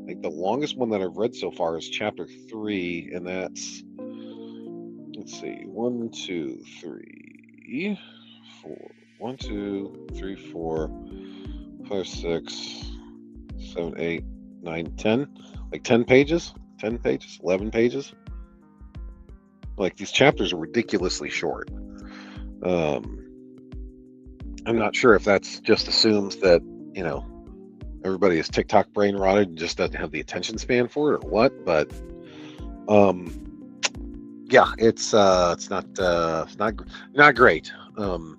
Like the longest one that I've read so far is chapter 3, and that's, let's see, one, two, three, four, one, two, three, four, five, six, seven, eight, nine, 10, like 10 pages, 10 pages, 11 pages. Like these chapters are ridiculously short. Um, I'm not sure if that's just assumes that, you know, everybody is TikTok brain rotted and just doesn't have the attention span for it or what, but um, yeah, it's not great. And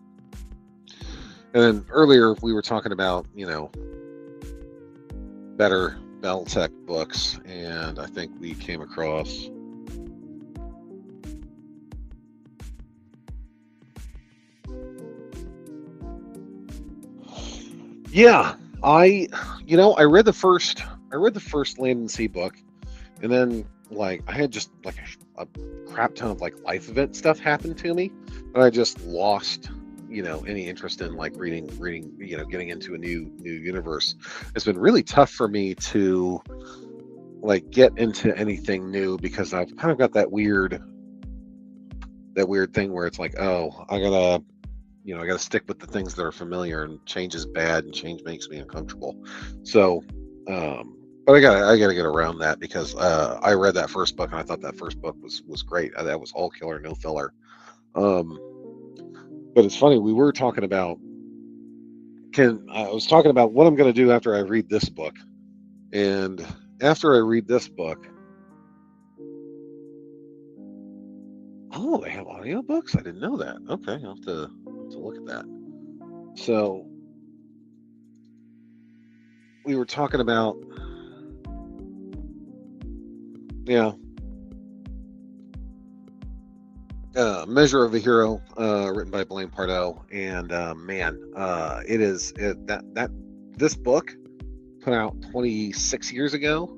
then earlier we were talking about, better Beltec books, and I think we came across. Yeah, I read the first Land and Sea book, and then like I had just like a crap ton of like life event stuff happen to me, and I just lost any interest in like reading getting into a new universe. It's been really tough for me to like get into anything new because I've kind of got that weird thing where it's like, oh, I gotta stick with the things that are familiar, and change is bad, and change makes me uncomfortable. So, but I gotta get around that because I read that first book and I thought that first book was great. That was all killer, no filler. Um, but it's funny, we were talking about can I was talking about what I'm gonna do after I read this book, and after I read this book, oh, they have audiobooks. I didn't know that. Okay, I'll have to look at that. So we were talking about, yeah, Measure of a Hero, written by Blaine Pardoe, and man, that this book put out 26 years ago.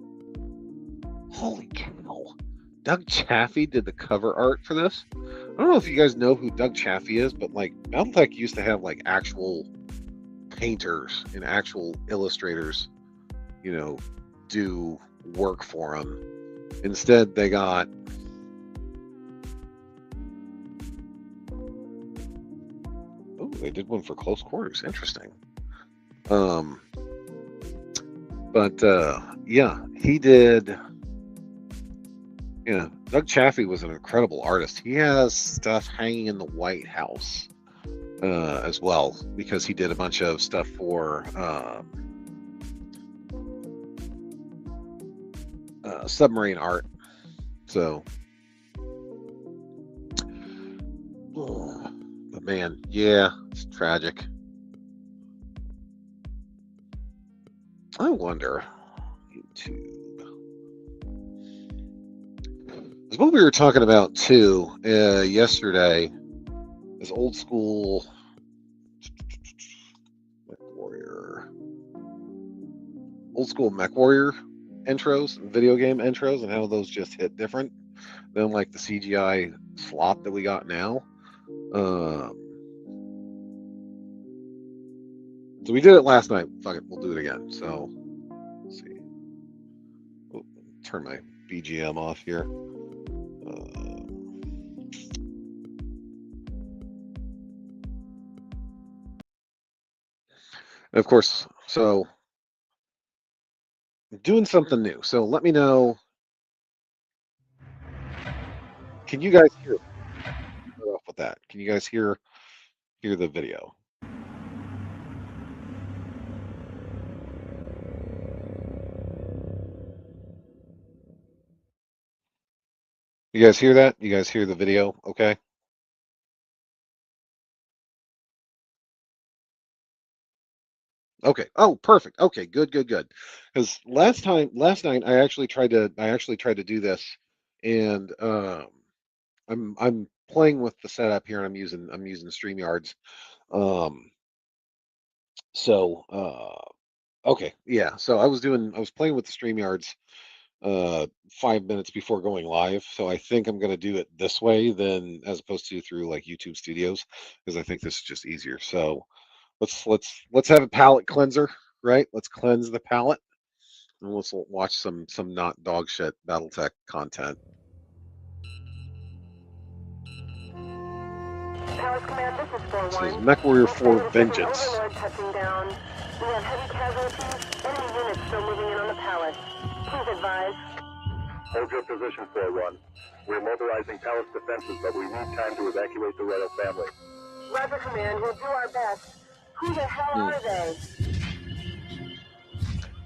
Holy cow! Doug Chaffee did the cover art for this. I don't know if you guys know who Doug Chaffee is, but like Battletech used to have like actual painters and actual illustrators, you know, do work for them. Instead, they got, oh, they did one for Close Quarters. Interesting. Um, but yeah, he did. Yeah, Doug Chaffee was an incredible artist. He has stuff hanging in the White House as well because he did a bunch of stuff for submarine art. So, but man, yeah, it's tragic. I wonder, YouTube. It's what we were talking about too yesterday. Is old school Mech Warrior, old school Mech Warrior intros, video game intros, and how those just hit different than like the CGI slop that we got now. Um, so we did it last night. Fuck it, we'll do it again. So let's see. Oh, turn my BGM off here. And of course, so doing something new. So let me know. Can you guys hear? Start off with that. Can you guys hear the video? You guys hear that? You guys hear the video? Okay. Okay. Oh, perfect. Okay. Good. Good. Good. Because last night, I actually tried to do this, and I'm playing with the setup here, and I'm using StreamYards. Um, so okay, yeah. So I was playing with the StreamYards 5 minutes before going live. So I think I'm gonna do it this way than as opposed to through like YouTube Studios because I think this is just easier. So let's have a palate cleanser, right? Let's cleanse the palate, and let's watch some not dog shit BattleTech content. Palace Command, this is This is 4-1. MechWarrior We 4 face different Vengeance. overlord touching down. We have heavy casualties. Enemy units still moving in on the palace. Please advise. Hold your position, 4-1. We're mobilizing palace defenses, but we need time to evacuate the royal family. Roger, Command. We'll do our best. Who the hell are they?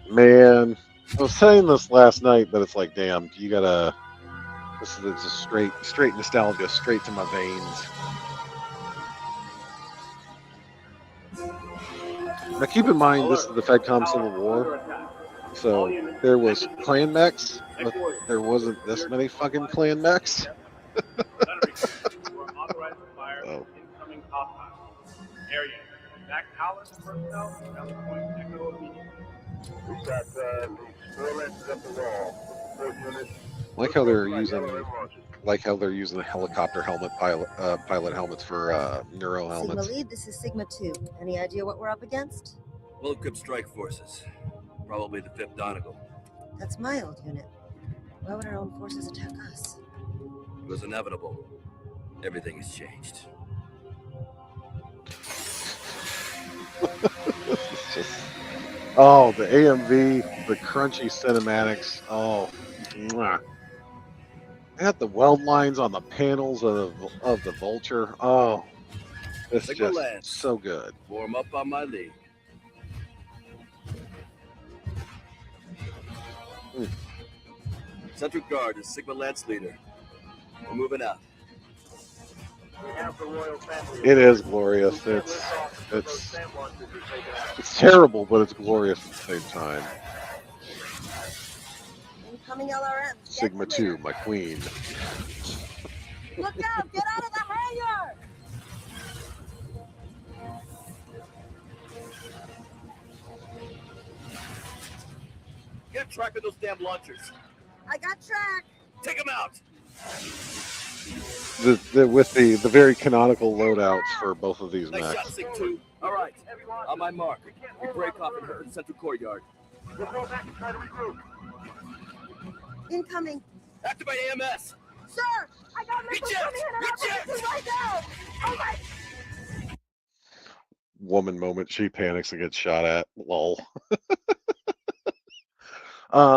Man, I was saying this last night, but it's like, damn, you gotta. This is just straight nostalgia, straight to my veins. Now, keep in mind, this is the FedCom Civil War, so there was clan mechs, but there wasn't this many fucking clan mechs. Oh. We've got the four lenses up the wall. Fourth unit. Like how they're using the helicopter helmet pilot helmets for neuro helmets. Sigma Lead, this is Sigma 2. Any idea what we're up against? Well-equipped strike forces. Probably the 5th Donegal. That's my old unit. Why would our own forces attack us? It was inevitable. Everything has changed. It's just, oh, the AMV, the crunchy cinematics. Oh, mwah. They got the weld lines on the panels of the Vulture. Oh, it's Sigma just Lance. so good. Form up on my lead. Central Guard is Sigma Lance leader. We're moving out. It is glorious. It's terrible, but it's glorious at the same time. Incoming LRM. Sigma 2, my queen. Look out! Get out of the hangar! Get track of those damn launchers. I got track. Take them out. With the very canonical loadouts for both of these Nice shot, mechs. Sig 2. All right. On my mark. We break off and head to Central Courtyard. We'll go back and try to regroup. Incoming. Activate AMS. Sir, I got missiles Reject! coming in and Reject! operating right now. Oh my! Woman moment, she panics and gets shot at. Lol.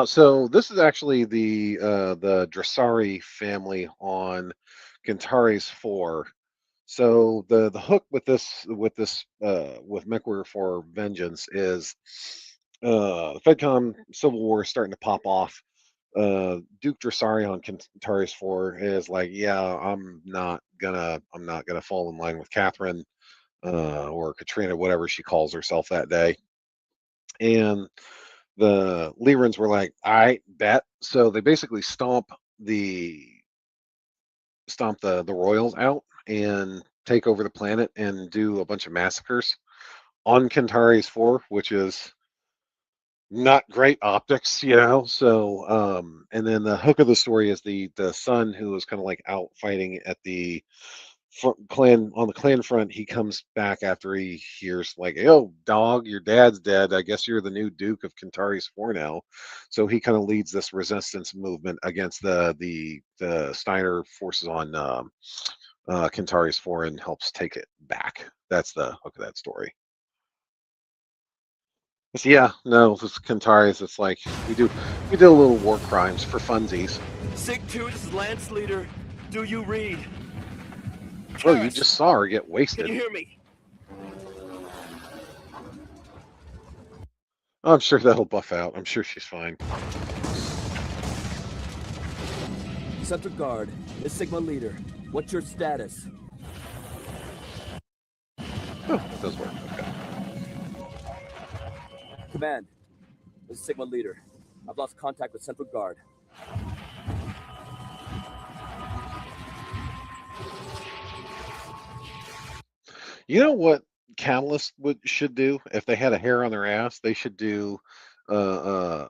So this is actually the Dressari family on Kentaris 4. So the hook with MechWarrior 4 Vengeance is the FedCom Civil War is starting to pop off. Duke Dressari on Kentaris 4 is like, yeah, I'm not gonna fall in line with Catherine or Katrina, whatever she calls herself that day. And the Lyrans were like, all right, bet. So they basically stomp the Royals out and take over the planet and do a bunch of massacres on Kentaris 4, which is not great optics, you know. So and then the hook of the story is the son who was kind of like out fighting at the clan on the clan front. He comes back after he hears like, "Oh, dog, your dad's dead. I guess you're the new Duke of Kentaris 4 now." So he kind of leads this resistance movement against the Steiner forces on Kentaris 4 and helps take it back. That's the hook of that story. So yeah, no, this Kentaris. It's like we did a little war crimes for funsies. Sig 2, this is Lance leader. Do you read? Well, you just saw her get wasted. Can you hear me? I'm sure that'll buff out. I'm sure she's fine. Central Guard is Sigma leader. What's your status? Oh, it does work. Okay. Command, this is Sigma leader. I've lost contact with Central Guard. You know what Catalyst should do if they had a hair on their ass? They should do FedCom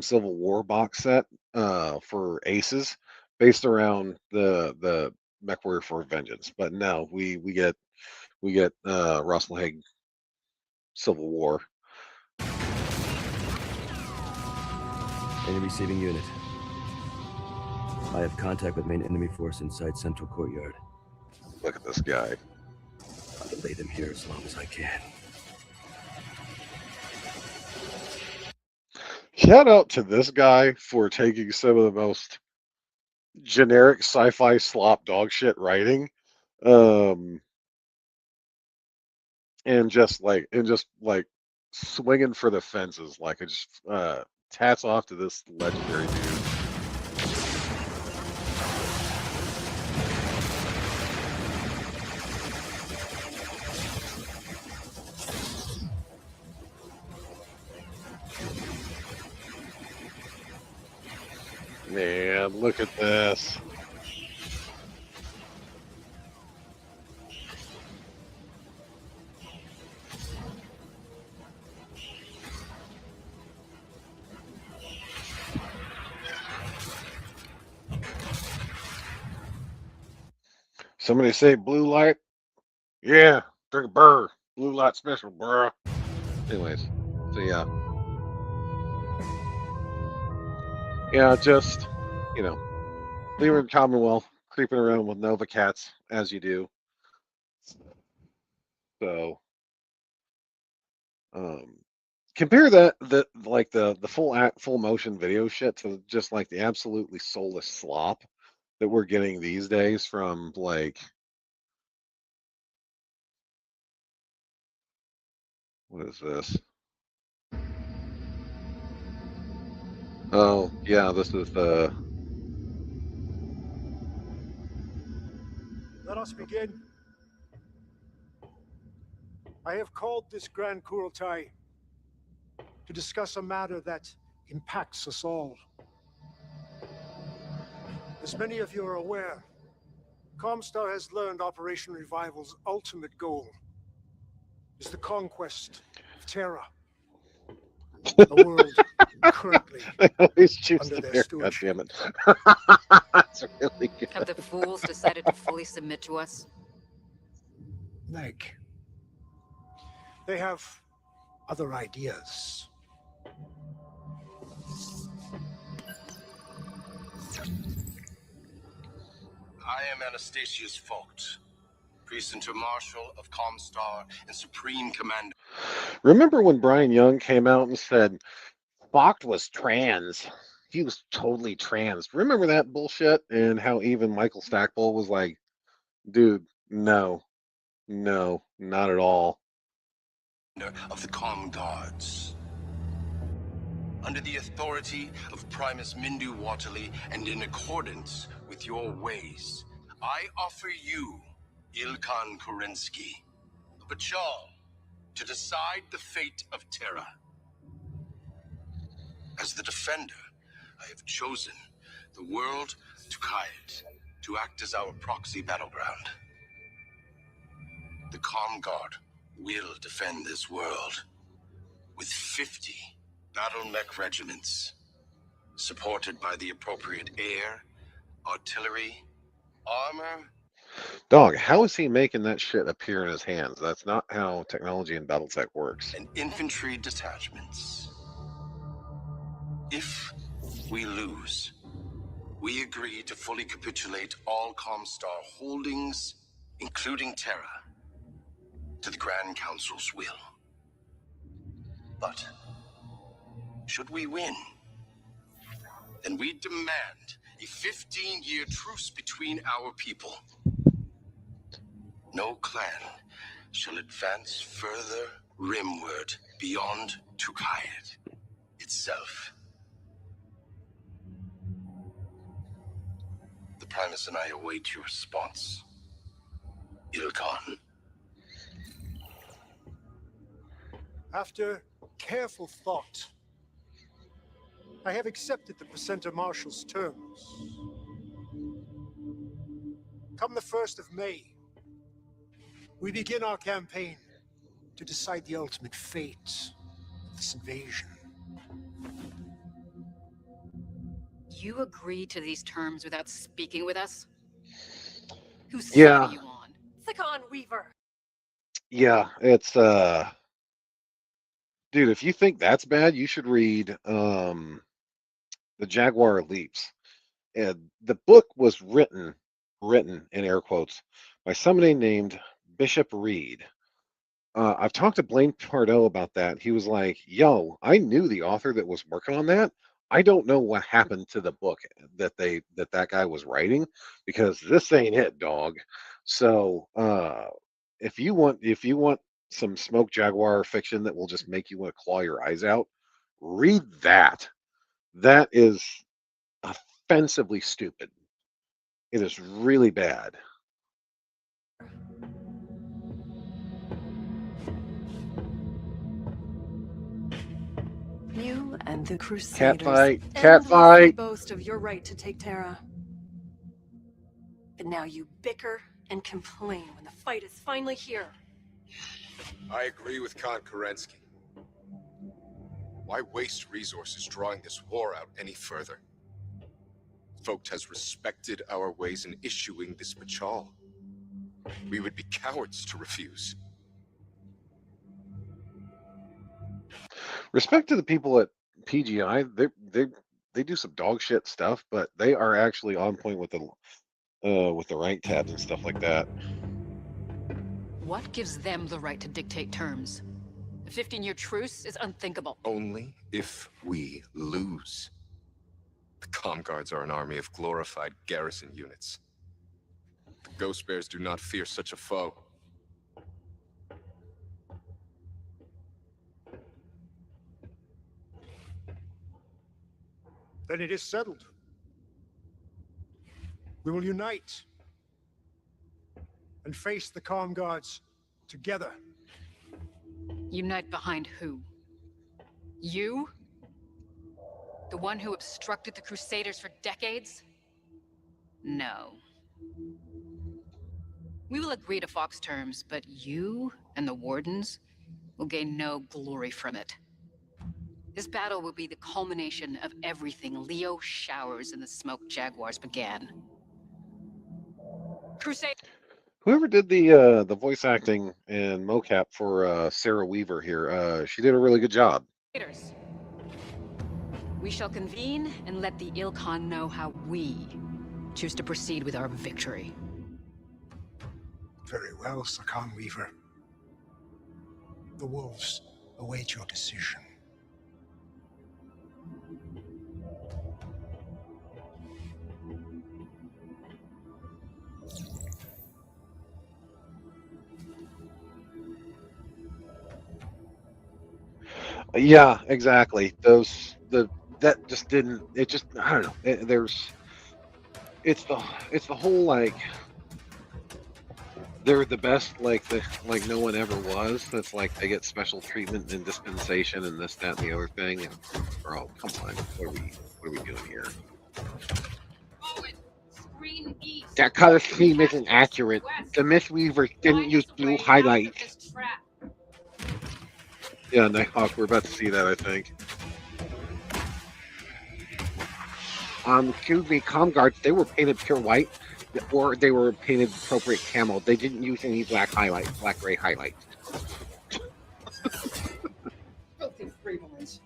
Civil War box set for Aces based around the MechWarrior for Vengeance. But no, we get Russell Haig Civil War. Any receiving unit. I have contact with main enemy force inside Central Courtyard. Look at this guy. I'll delay them here as long as I can. Shout out to this guy for taking some of the most generic sci-fi slop dog shit writing, um, and just like swinging for the fences. Like, it just tats off to this legendary dude. Man, look at this. Somebody say blue light? Yeah, drink a burr. Blue light special, bruh. Anyways, so yeah. Yeah, just, leaving Commonwealth, creeping around with Nova Cats, as you do. So, compare the full motion video shit to just like the absolutely soulless slop that we're getting these days from like, what is this? Oh yeah, this is the. Let us begin. I have called this Grand Kurultai to discuss a matter that impacts us all. As many of you are aware, Comstar has learned Operation Revival's ultimate goal is the conquest of Terra, a world currently I always choose under the their bear. God stewardship. damn it! That's really good. Have the fools decided to fully submit to us? Meg, they have other ideas. I am Anastasius Vogt, Precinct Marshal of Comstar and Supreme Commander. Remember when Brian Young came out and said Spock was trans? He was totally trans. Remember that bullshit? And how even Michael Stackpole was like, dude, no, not at all. Of the Com Guards. Under the authority of Primus Mindu Waterly and in accordance with your ways, I offer you, Ilkan Kerensky, a Bachal, to decide the fate of Terra. As the defender, I have chosen the world Tukayet to act as our proxy battleground. The Com Guard will defend this world with 50 battle mech regiments, supported by the appropriate air, artillery, armor. Dog, how is he making that shit appear in his hands? That's not how technology in BattleTech works. And infantry detachments. If we lose, we agree to fully capitulate all Comstar holdings, including Terra, to the Grand Council's will. But should we win, then we demand a 15-year truce between our people. No clan shall advance further rimward beyond Tukayet itself. The Primus and I await your response, Ilkan. After careful thought, I have accepted the Presenter Marshal's terms. Come the 1st of May, We begin our campaign to decide the ultimate fate of this invasion. You agree to these terms without speaking with us? Whose side Yeah, are you on? Thicon Weaver. yeah. It's dude. If you think that's bad, you should read The Jaguar Leaps. And the book was written in air quotes, by somebody named Bishop Reed. I've talked to Blaine Pardo about that. He was like, "Yo, I knew the author that was working on that. I don't know what happened to the book that guy was writing because this ain't it, dog." So, if you want some smoke jaguar fiction that will just make you want to claw your eyes out, read that. That is offensively stupid. It is really bad. You and the Cat Crusaders fight, cat endlessly fight. boast of your right to take Terra. But now you bicker and complain when the fight is finally here. I agree with Khan Kerensky. Why waste resources drawing this war out any further? Vogt has respected our ways in issuing this Pachal. We would be cowards to refuse. Respect to the people at PGI. They do some dog shit stuff, but they are actually on point with the rank tabs and stuff like that. What gives them the right to dictate terms? A 15-year truce is unthinkable. Only if we lose. The Comm Guards are an army of glorified garrison units. The Ghost Bears do not fear such a foe. Then it is settled. We will unite and face the Comm Guards together. Unite behind who? You? The one who obstructed the Crusaders for decades? No. We will agree to Fox terms, but you and the Wardens will gain no glory from it. This battle will be the culmination of everything Leo Showers and the Smoke Jaguars began. Crusade. Whoever did the voice acting and mocap for Sarah Weaver here, she did a really good job. We shall convene and let the Ilkhan know how we choose to proceed with our victory. Very well, Thicon Weaver. The wolves await your decision. Yeah, exactly. That just didn't. It just I don't know. It's the whole like they're the best like no one ever was. That's like they get special treatment and dispensation and this, that, and the other thing. And bro, come on, what are we doing here? That color scheme isn't accurate. The Mistweavers didn't use blue highlights. Yeah, Nighthawk, we're about to see that, I think. Excuse me, Comm Guards, they were painted pure white, or they were painted appropriate camo. They didn't use any black gray highlights. Filthy freelands.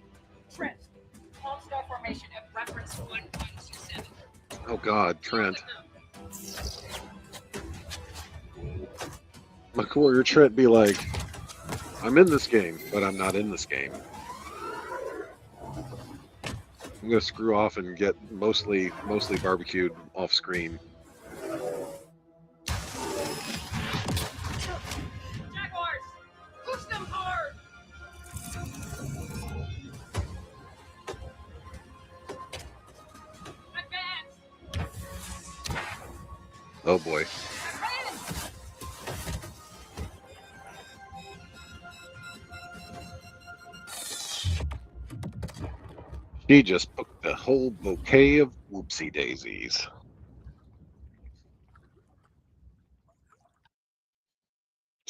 Trent, Lone Star Formation at reference 1127. Oh God, Trent. My warrior Trent be like, I'm in this game, but I'm not in this game. I'm gonna screw off and get mostly barbecued off screen. Jaguars, push them hard. Advance. Oh boy. She just took the whole bouquet of whoopsie daisies.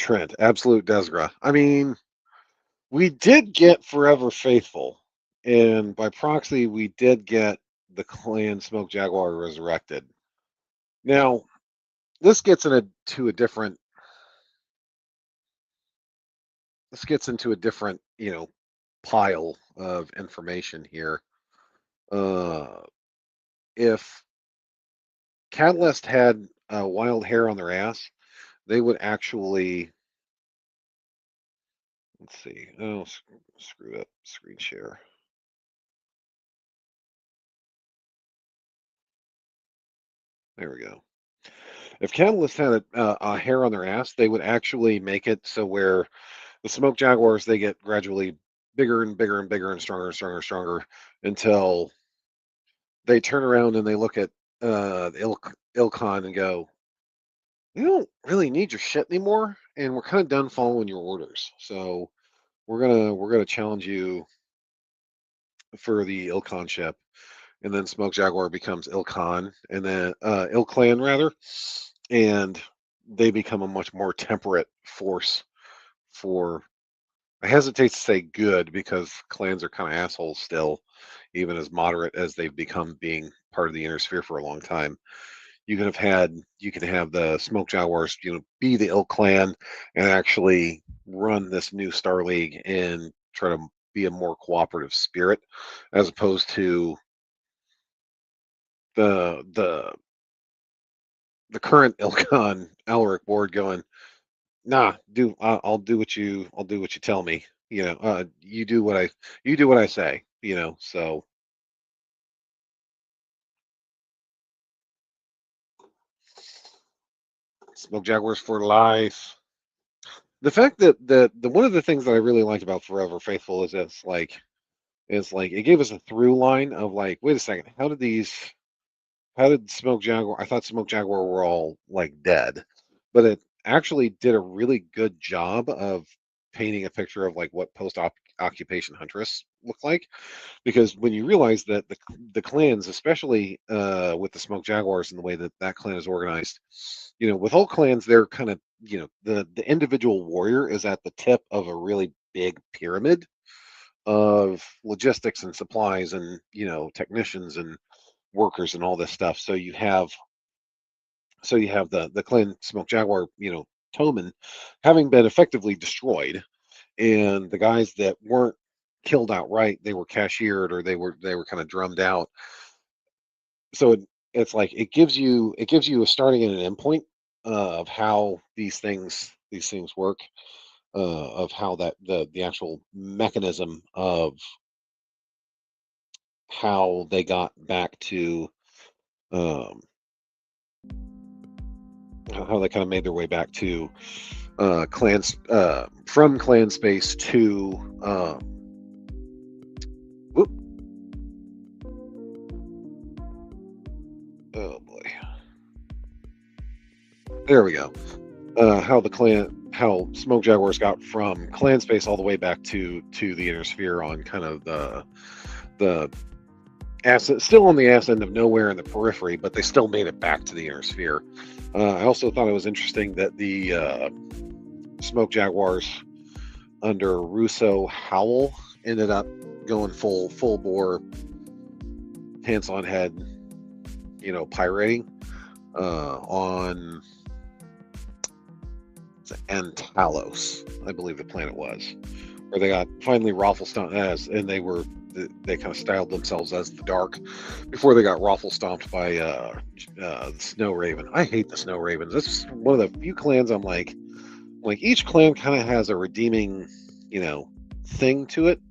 Trent, absolute Desgra. I mean, we did get Forever Faithful, and by proxy, we did get the clan Smoke Jaguar resurrected. Now, this gets into a different. This gets into a different, pile of information here. If Catalyst had wild hair on their ass, they would actually. Let's see. Oh, screw it. Screen share. There we go. If Catalyst had a hair on their ass, they would actually make it so where the Smoke Jaguars, they get gradually bigger and bigger and bigger and stronger and stronger and stronger until they turn around and they look at Ilkhan and go, "We don't really need your shit anymore, and we're kind of done following your orders. So we're gonna challenge you for the Ilkhan ship." And then Smoke Jaguar becomes Ilkhan, and then Ilclan rather, and they become a much more temperate force for. I hesitate to say good because clans are kind of assholes still, even as moderate as they've become being part of the inner sphere for a long time. You can have the Smoke Jaguars, be the Ilk clan and actually run this new Star League and try to be a more cooperative spirit, as opposed to the current Ilkhan Alric board going, nah, I'll do what you tell me. You do what I say. So Smoke Jaguars for life. The fact that the one of the things that I really like about Forever Faithful is it's like it gave us a through line of like, wait a second, how did Smoke Jaguar? I thought Smoke Jaguar were all like dead, but it actually did a really good job of painting a picture of like what post occupation Huntress looked like. Because when you realize that the clans, especially with the Smoke Jaguars and the way that that clan is organized, with all clans, they're kind of the individual warrior is at the tip of a really big pyramid of logistics and supplies and technicians and workers and all this stuff. So you have the clan Smoke Jaguar, Toman, having been effectively destroyed, and the guys that weren't killed outright, they were cashiered or they were kind of drummed out. So it's like it gives you a starting and an end point of how these things work, of how that the actual mechanism of how they got back to um, how they kind of made their way back to clans from clan space to whoop, oh boy, there we go. How Smoke Jaguars got from clan space all the way back to the inner sphere on kind of the still on the ass end of nowhere in the periphery, but they still made it back to the inner sphere. I also thought it was interesting that the Smoke Jaguars under Russo Howell ended up going full bore, pants on head, pirating on Antalos, I believe the planet was, where they got finally raffle stomped and they kind of styled themselves as the Dark before they got raffle stomped by the Snow Raven. I hate the Snow Ravens. This is one of the few clans I'm like each clan kind of has a redeeming, thing to it,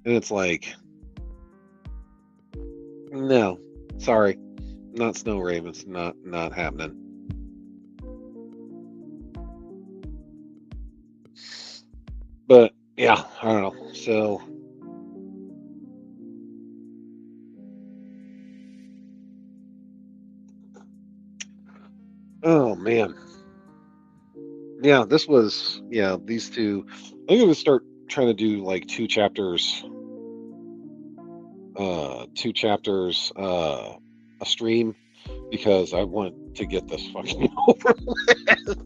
and it's like, no, sorry, not Snow Ravens, not happening. But yeah, I don't know. So oh man. Yeah, these two. I'm gonna start trying to do like two chapters a stream, because I want to get this fucking over with.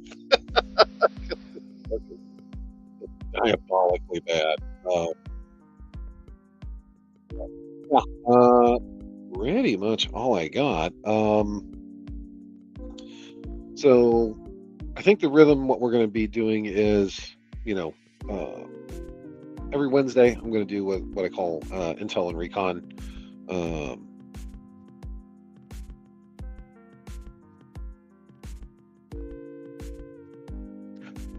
all I got. So I think the rhythm, what we're going to be doing is, every Wednesday I'm going to do what I call Intel and Recon.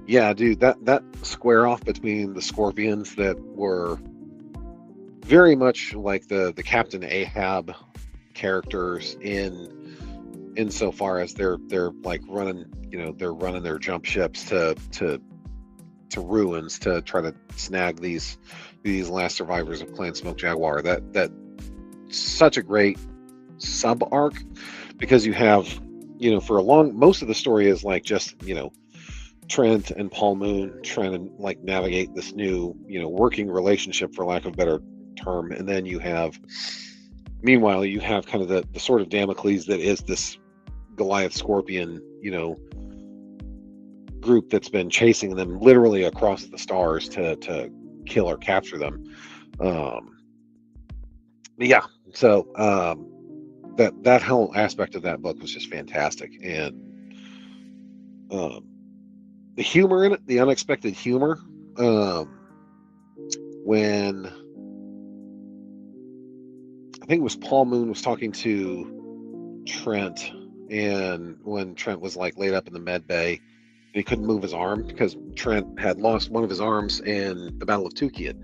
Yeah, dude, that square off between the Scorpions that were very much like the Captain Ahab characters insofar as they're like running, they're running their jump ships to ruins to try to snag these last survivors of Clan Smoke Jaguar. That such a great sub arc, because you have, for most of the story is like just, Trent and Paul Moon trying to like navigate this new, working relationship, for lack of a better term. And then meanwhile, you have kind of the sort of Damocles that is this Goliath Scorpion, group that's been chasing them literally across the stars to kill or capture them. Yeah, so that whole aspect of that book was just fantastic, and the humor in it, the unexpected humor, when I think it was Paul Moon was talking to Trent, and when Trent was like laid up in the med bay, and he couldn't move his arm because Trent had lost one of his arms in the Battle of Tukid.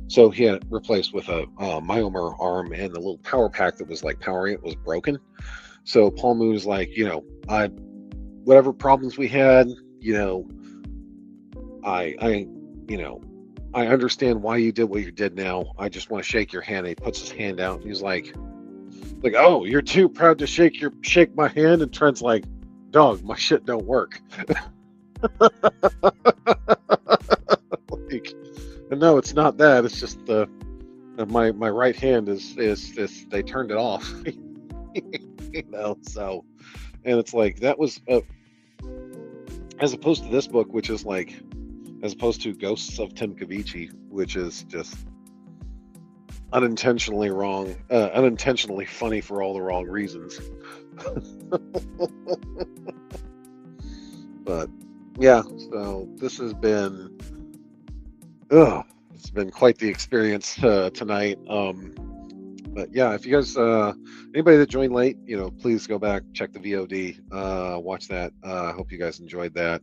So he had it replaced with a Myomer arm, and the little power pack that was like powering it was broken. So Paul Moon was like, whatever problems we had, I understand why you did what you did now. I just want to shake your hand. And he puts his hand out, and he's like, oh, you're too proud to shake my hand. And Trent's like, dog, my shit don't work. And no, it's not that. It's just my right hand is they turned it off. So, and it's like that was as opposed to this book, which is like, as opposed to Ghosts of Timkovichi, which is just unintentionally wrong, unintentionally funny for all the wrong reasons. But yeah, so this has been, it's been quite the experience tonight. But yeah, if you guys, anybody that joined late, please go back, check the VOD, watch that. I hope you guys enjoyed that.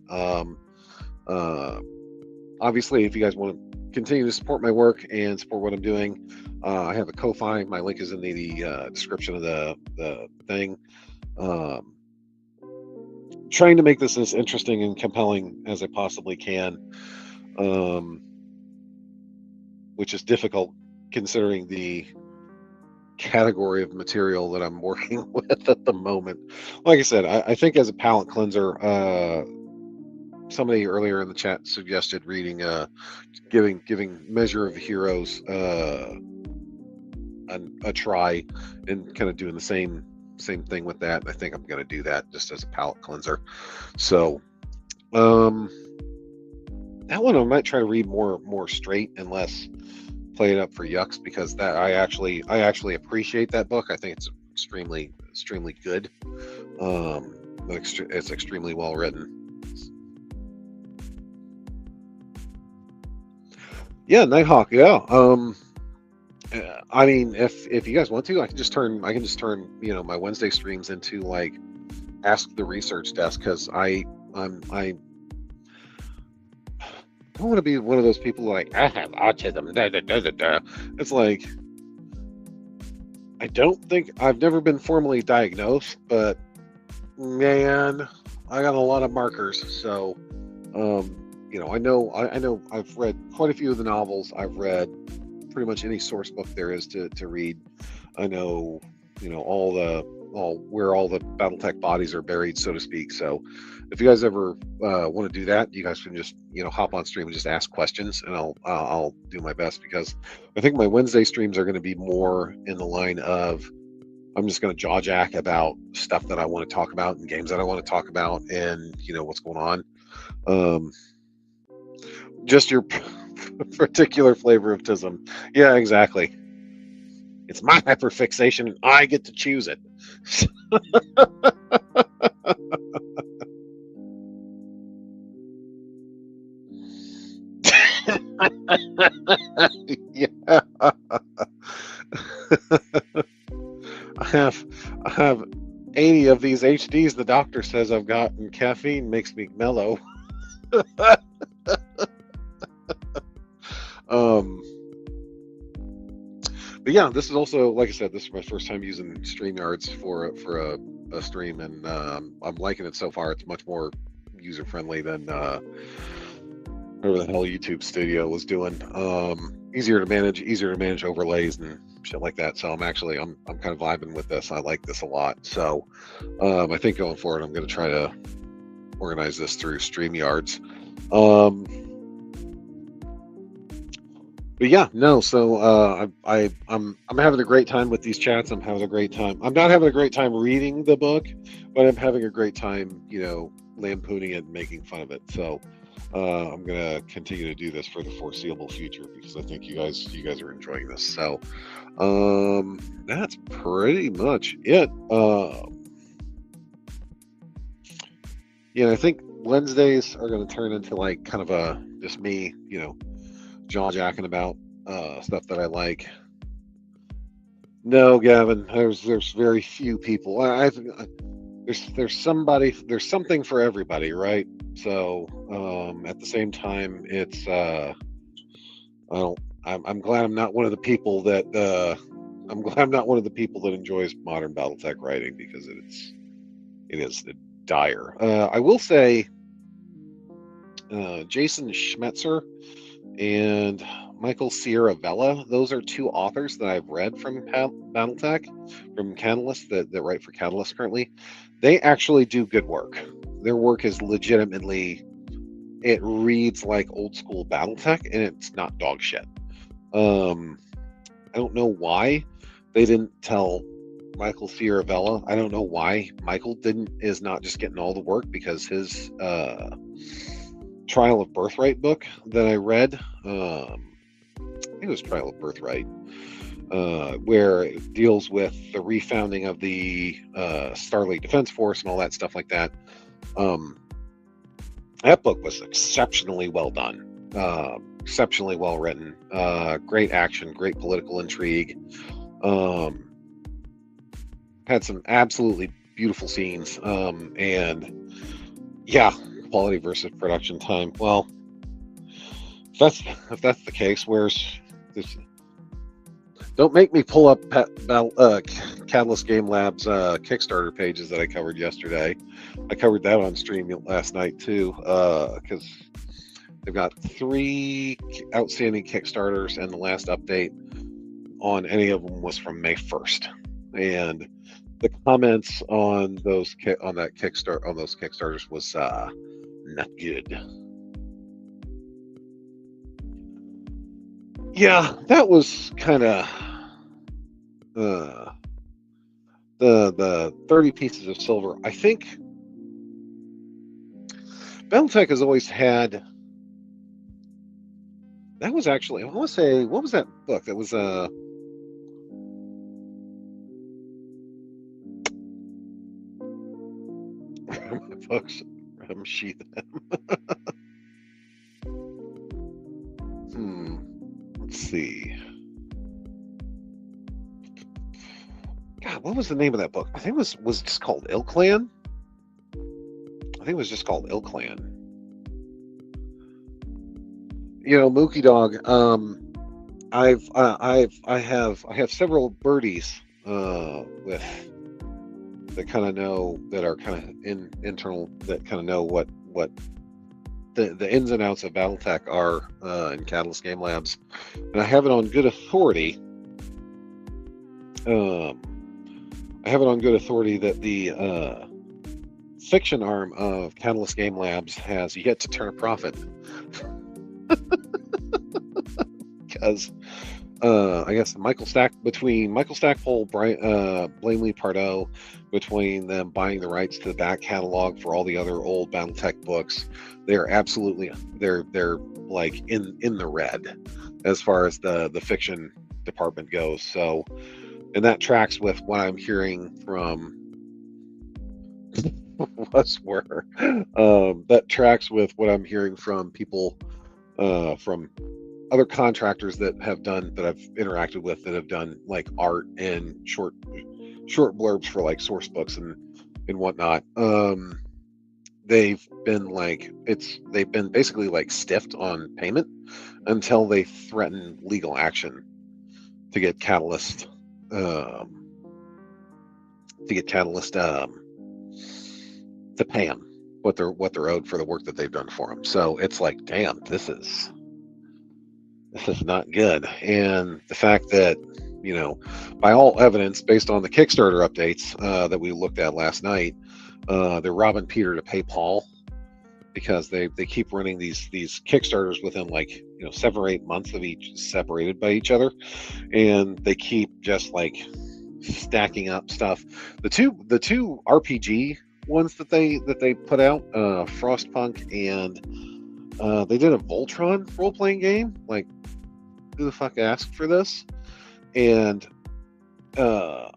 Obviously, if you guys want to continue to support my work and support what I'm doing, I have a Ko-Fi. My link is in the description of the thing. Trying to make this as interesting and compelling as I possibly can, which is difficult considering the category of material that I'm working with at the moment. Like I said, I think as a palate cleanser, somebody earlier in the chat suggested reading, giving Measure of the Heroes a try, and kind of doing the same thing with that. I think I'm going to do that just as a palate cleanser. So that one I might try to read more straight and less play it up for yucks, because that I actually appreciate that book. I think it's extremely good. It's extremely well written. Yeah, Nighthawk. Yeah. I mean, if you guys want to, I can just turn my Wednesday streams into like Ask the Research Desk, because I don't want to be one of those people like, I have autism. It's like, I've never been formally diagnosed, but man, I got a lot of markers. So, I know I've read quite a few of the novels. I've read pretty much any source book there is to read. I know, where all the BattleTech bodies are buried, so to speak. So if you guys ever want to do that, you guys can just, hop on stream and just ask questions, and I'll do my best, because I think my Wednesday streams are going to be more in the line of, I'm just going to jaw jack about stuff that I want to talk about and games that I want to talk about, and what's going on. Just your particular flavor of tism. Yeah, exactly. It's my hyperfixation, and I get to choose it. Yeah. I have 80 of these HDs the doctor says I've got, and caffeine makes me mellow. But yeah, this is also, like I said, this is my first time using StreamYards for a stream, and I'm liking it so far. It's much more user friendly than whatever the hell YouTube Studio was doing. Easier to manage overlays and shit like that. So I'm kind of vibing with this. I like this a lot. So I think going forward, I'm going to try to organize this through StreamYards. But yeah, no. So I'm having a great time with these chats. I'm having a great time. I'm not having a great time reading the book, but I'm having a great time, lampooning it and making fun of it. So I'm gonna continue to do this for the foreseeable future because I think you guys are enjoying this. So that's pretty much it. I think Wednesdays are going to turn into like kind of a just me, jaw-jacking about stuff that I like. No, Gavin, there's very few people. There's something for everybody, right? So at the same time, it's I'm glad I'm not one of the people that enjoys modern BattleTech writing because it is dire. I will say Jason Schmetzer and Michael Sierra Vella, those are two authors that I've read from BattleTech, from Catalyst, that write for Catalyst currently. They actually do good work. Their work is legitimately, it reads like old school BattleTech, and it's not dog shit. I don't know why they didn't tell Michael Sierra Vella. I don't know why Michael is not just getting all the work, because his Trial of Birthright book that I read, I think it was Trial of Birthright, where it deals with the refounding of the Starlight Defense Force and all that stuff like that. That book was exceptionally well done, exceptionally well written, great action, great political intrigue, had some absolutely beautiful scenes, and yeah, quality versus production time. Well, if that's the case, where's this? Don't make me pull up Catalyst Game Lab's Kickstarter pages that I covered yesterday. I covered that on stream last night too, because they've got 3 outstanding Kickstarters, and the last update on any of them was from May 1st, and the comments on those Kickstarters was not good. Yeah, that was kind of the 30 pieces of silver. I think BattleTech has always had. That was actually, I want to say, what was that book? That was my books. Sheath them. Let's see. God, what was the name of that book? I think it was just called Ill Clan. I think it was just called Ill Clan. Mookie Dog. I have several birdies with that kind of know, that are kind of internal, that kind of know what the ins and outs of BattleTech are in Catalyst Game Labs, and I have it on good authority. That the fiction arm of Catalyst Game Labs has yet to turn a profit. Because I guess Michael Stackpole, Blamely Pardo, between them buying the rights to the back catalog for all the other old BattleTech books, they're absolutely, they're like in the red as far as the fiction department goes. So, and that tracks with what I'm hearing from that tracks with what I'm hearing from people from other contractors that I've interacted with that have done like art and short blurbs for like source books and whatnot. They've been basically like stiffed on payment until they threaten legal action to get Catalyst to pay them what they're owed for the work that they've done for them. So it's like, damn, this is not good. And the fact that, you know, by all evidence, based on the Kickstarter updates that we looked at last night, they're robbing Peter to pay Paul, because they keep running these Kickstarters within like, you know, 7 or 8 months of each, separated by each other, and they keep just like stacking up stuff. The two RPG ones that they put out, Frostpunk, and they did a Voltron role-playing game. Like, who the fuck asked for this? And the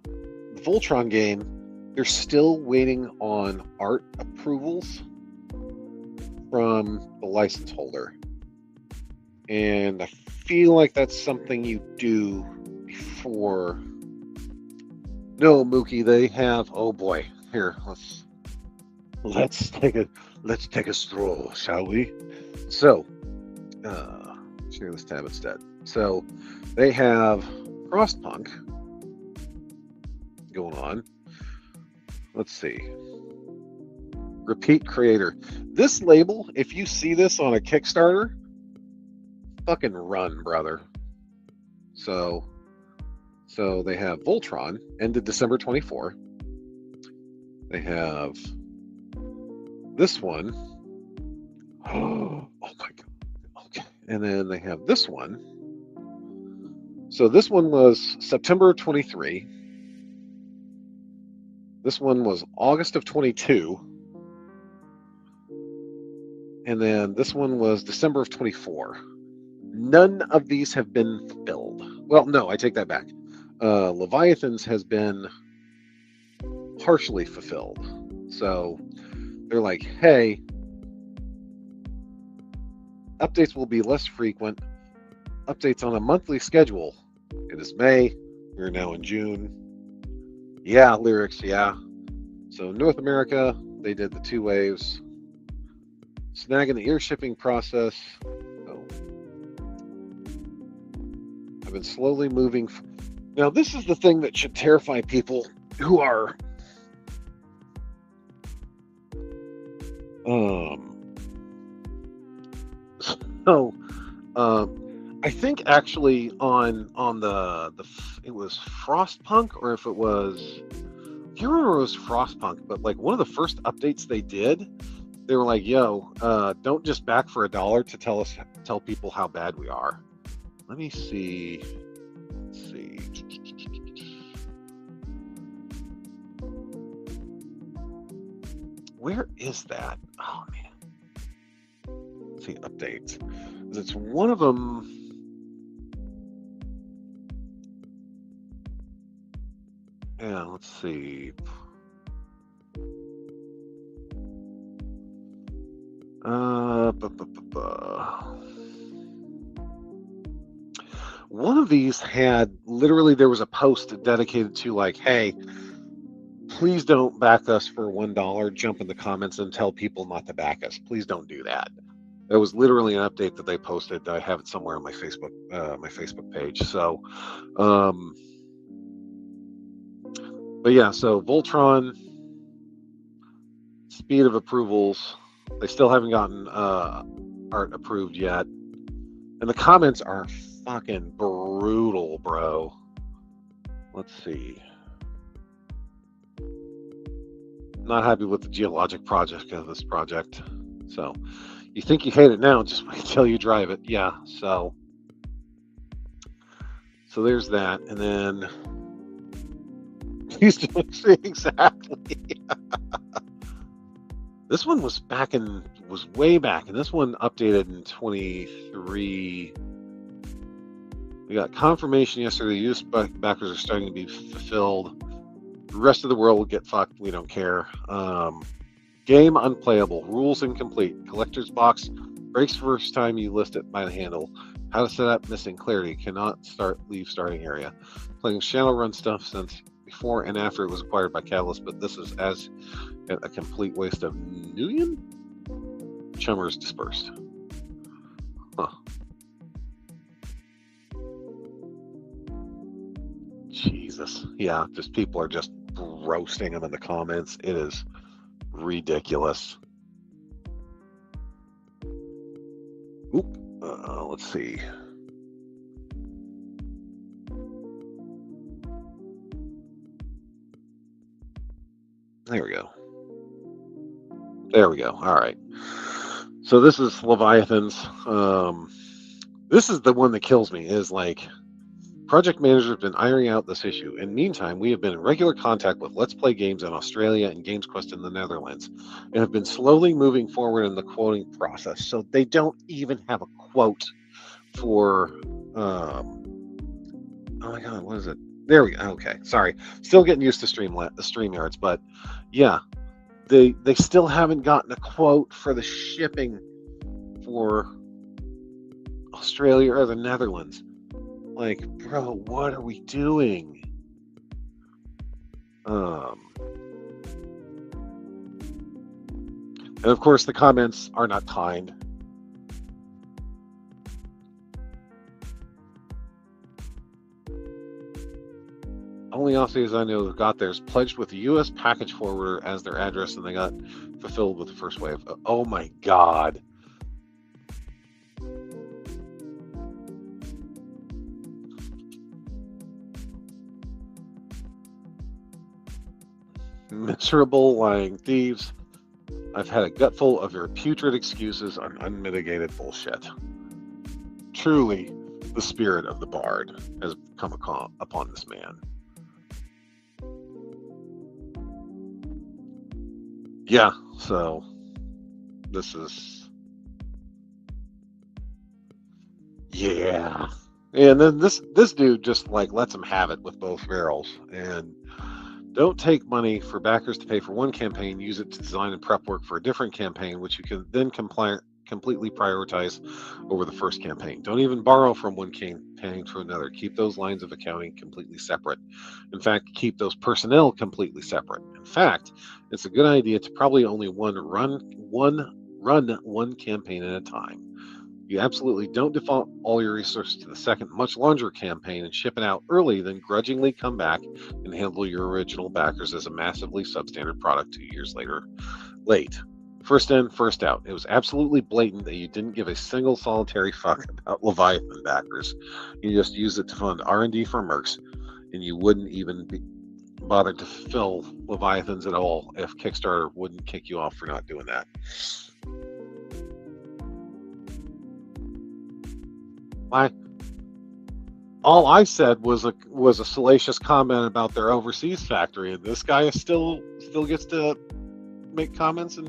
Voltron game, they're still waiting on art approvals from the license holder, and I feel like that's something you do before. No, Mookie, they have. Oh boy, here, let's take a stroll, shall we? So, share this tab instead. So, they have Frostpunk going on. Let's see. Repeat creator. This label, if you see this on a Kickstarter, fucking run, brother. So they have Voltron, ended December 24. They have this one. Oh my god. Okay. And then they have this one. So this one was September 23. This one was August of 22. And then this one was December of 24. None of these have been fulfilled. Well, no, I take that back. Leviathan's has been partially fulfilled. So they're like, hey, updates will be less frequent. Updates on a monthly schedule. It is May. We're now in June. Yeah, lyrics, yeah. So North America, they did the 2 waves. Snagging the air shipping process. Oh. I've been slowly moving. Now, this is the thing that should terrify people who are I think actually on the it was Frostpunk, or if it was, I can't remember if it was Frostpunk, but like one of the first updates they did, they were like, yo, don't just back for $1 to tell people how bad we are. Let me see. Let's see. Where is that? Oh man. Let's see, updates. It's one of them. Yeah, let's see. One of these had literally, there was a post dedicated to like, hey, please don't back us for $1. Jump in the comments and tell people not to back us. Please don't do that. That was literally an update that they posted. I have it somewhere on my Facebook page. So, but yeah, so Voltron, speed of approvals, they still haven't gotten art approved yet. And the comments are fucking brutal, bro. Let's see. Not happy with the geologic project of this project. So, you think you hate it now, just wait till you drive it. Yeah, so there's that. And then he's doing exactly. This one was way back, and this one updated in 23. We got confirmation yesterday. US backers are starting to be fulfilled. The rest of the world will get fucked. We don't care. Game unplayable. Rules incomplete. Collector's box breaks first time you list it by the handle. How to set up missing clarity. Cannot leave starting area. Playing Shadowrun stuff since before and after it was acquired by Catalyst, but this is as a complete waste of Nguyen? Chummers dispersed. Huh. Jesus. Yeah, just people are just roasting them in the comments. It is ridiculous. Oop. Let's see. There we go. There we go. All right. So this is Leviathans. This is the one that kills me. Is like project managers have been ironing out this issue. In the meantime, we have been in regular contact with Let's Play Games in Australia and Games Quest in the Netherlands, and have been slowly moving forward in the quoting process. So they don't even have a quote for. Oh my God, what is it? There we go. Okay, sorry. Still getting used to StreamYards, but yeah, they still haven't gotten a quote for the shipping for Australia or the Netherlands. Like, bro, what are we doing? And of course, the comments are not kind. Only Aussies I know that got theirs pledged with the U.S. package forwarder as their address, and they got fulfilled with the first wave. Oh my God. Miserable lying thieves. I've had a gutful of your putrid excuses on unmitigated bullshit. Truly, the spirit of the bard has come upon this man. Yeah, so this is... Yeah. And then this dude just like lets him have it with both barrels. And don't take money for backers to pay for one campaign, use it to design and prep work for a different campaign, which you can then completely prioritize over the first campaign. Don't even borrow from one campaign to another. Keep those lines of accounting completely separate. In fact, keep those personnel completely separate. In fact, it's a good idea to probably only run one campaign at a time. You absolutely don't default all your resources to the second, much larger campaign and ship it out early, then grudgingly come back and handle your original backers as a massively substandard product 2 years later. Late. First in, first out. It was absolutely blatant that you didn't give a single solitary fuck about Leviathan backers. You just used it to fund R&D for Mercs, and you wouldn't even bother to fill Leviathans at all if Kickstarter wouldn't kick you off for not doing that. All I said was a salacious comment about their overseas factory, and this guy is still gets to make comments and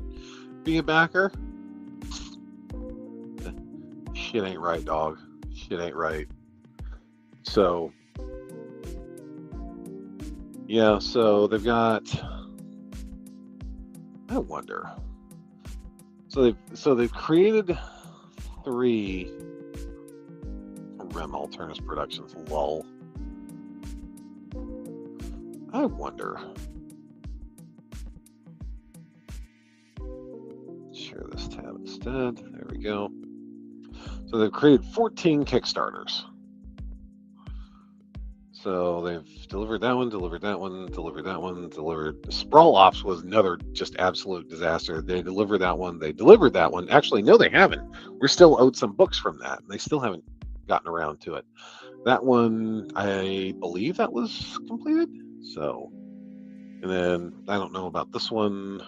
be a backer. Shit ain't right, dog. Shit ain't right. So yeah, so they've got. I wonder. So they've created 3. Rem Alternus Productions, lol. I wonder. Share this tab instead. There we go. So they've created 14 Kickstarters. So they've delivered that one, delivered that one, delivered that one, delivered. Sprawl Ops was another just absolute disaster. They delivered that one. They delivered that one. Actually, no, they haven't. We're still owed some books from that. They still haven't gotten around to it. That one, I believe that was completed. So, and then I don't know about this one.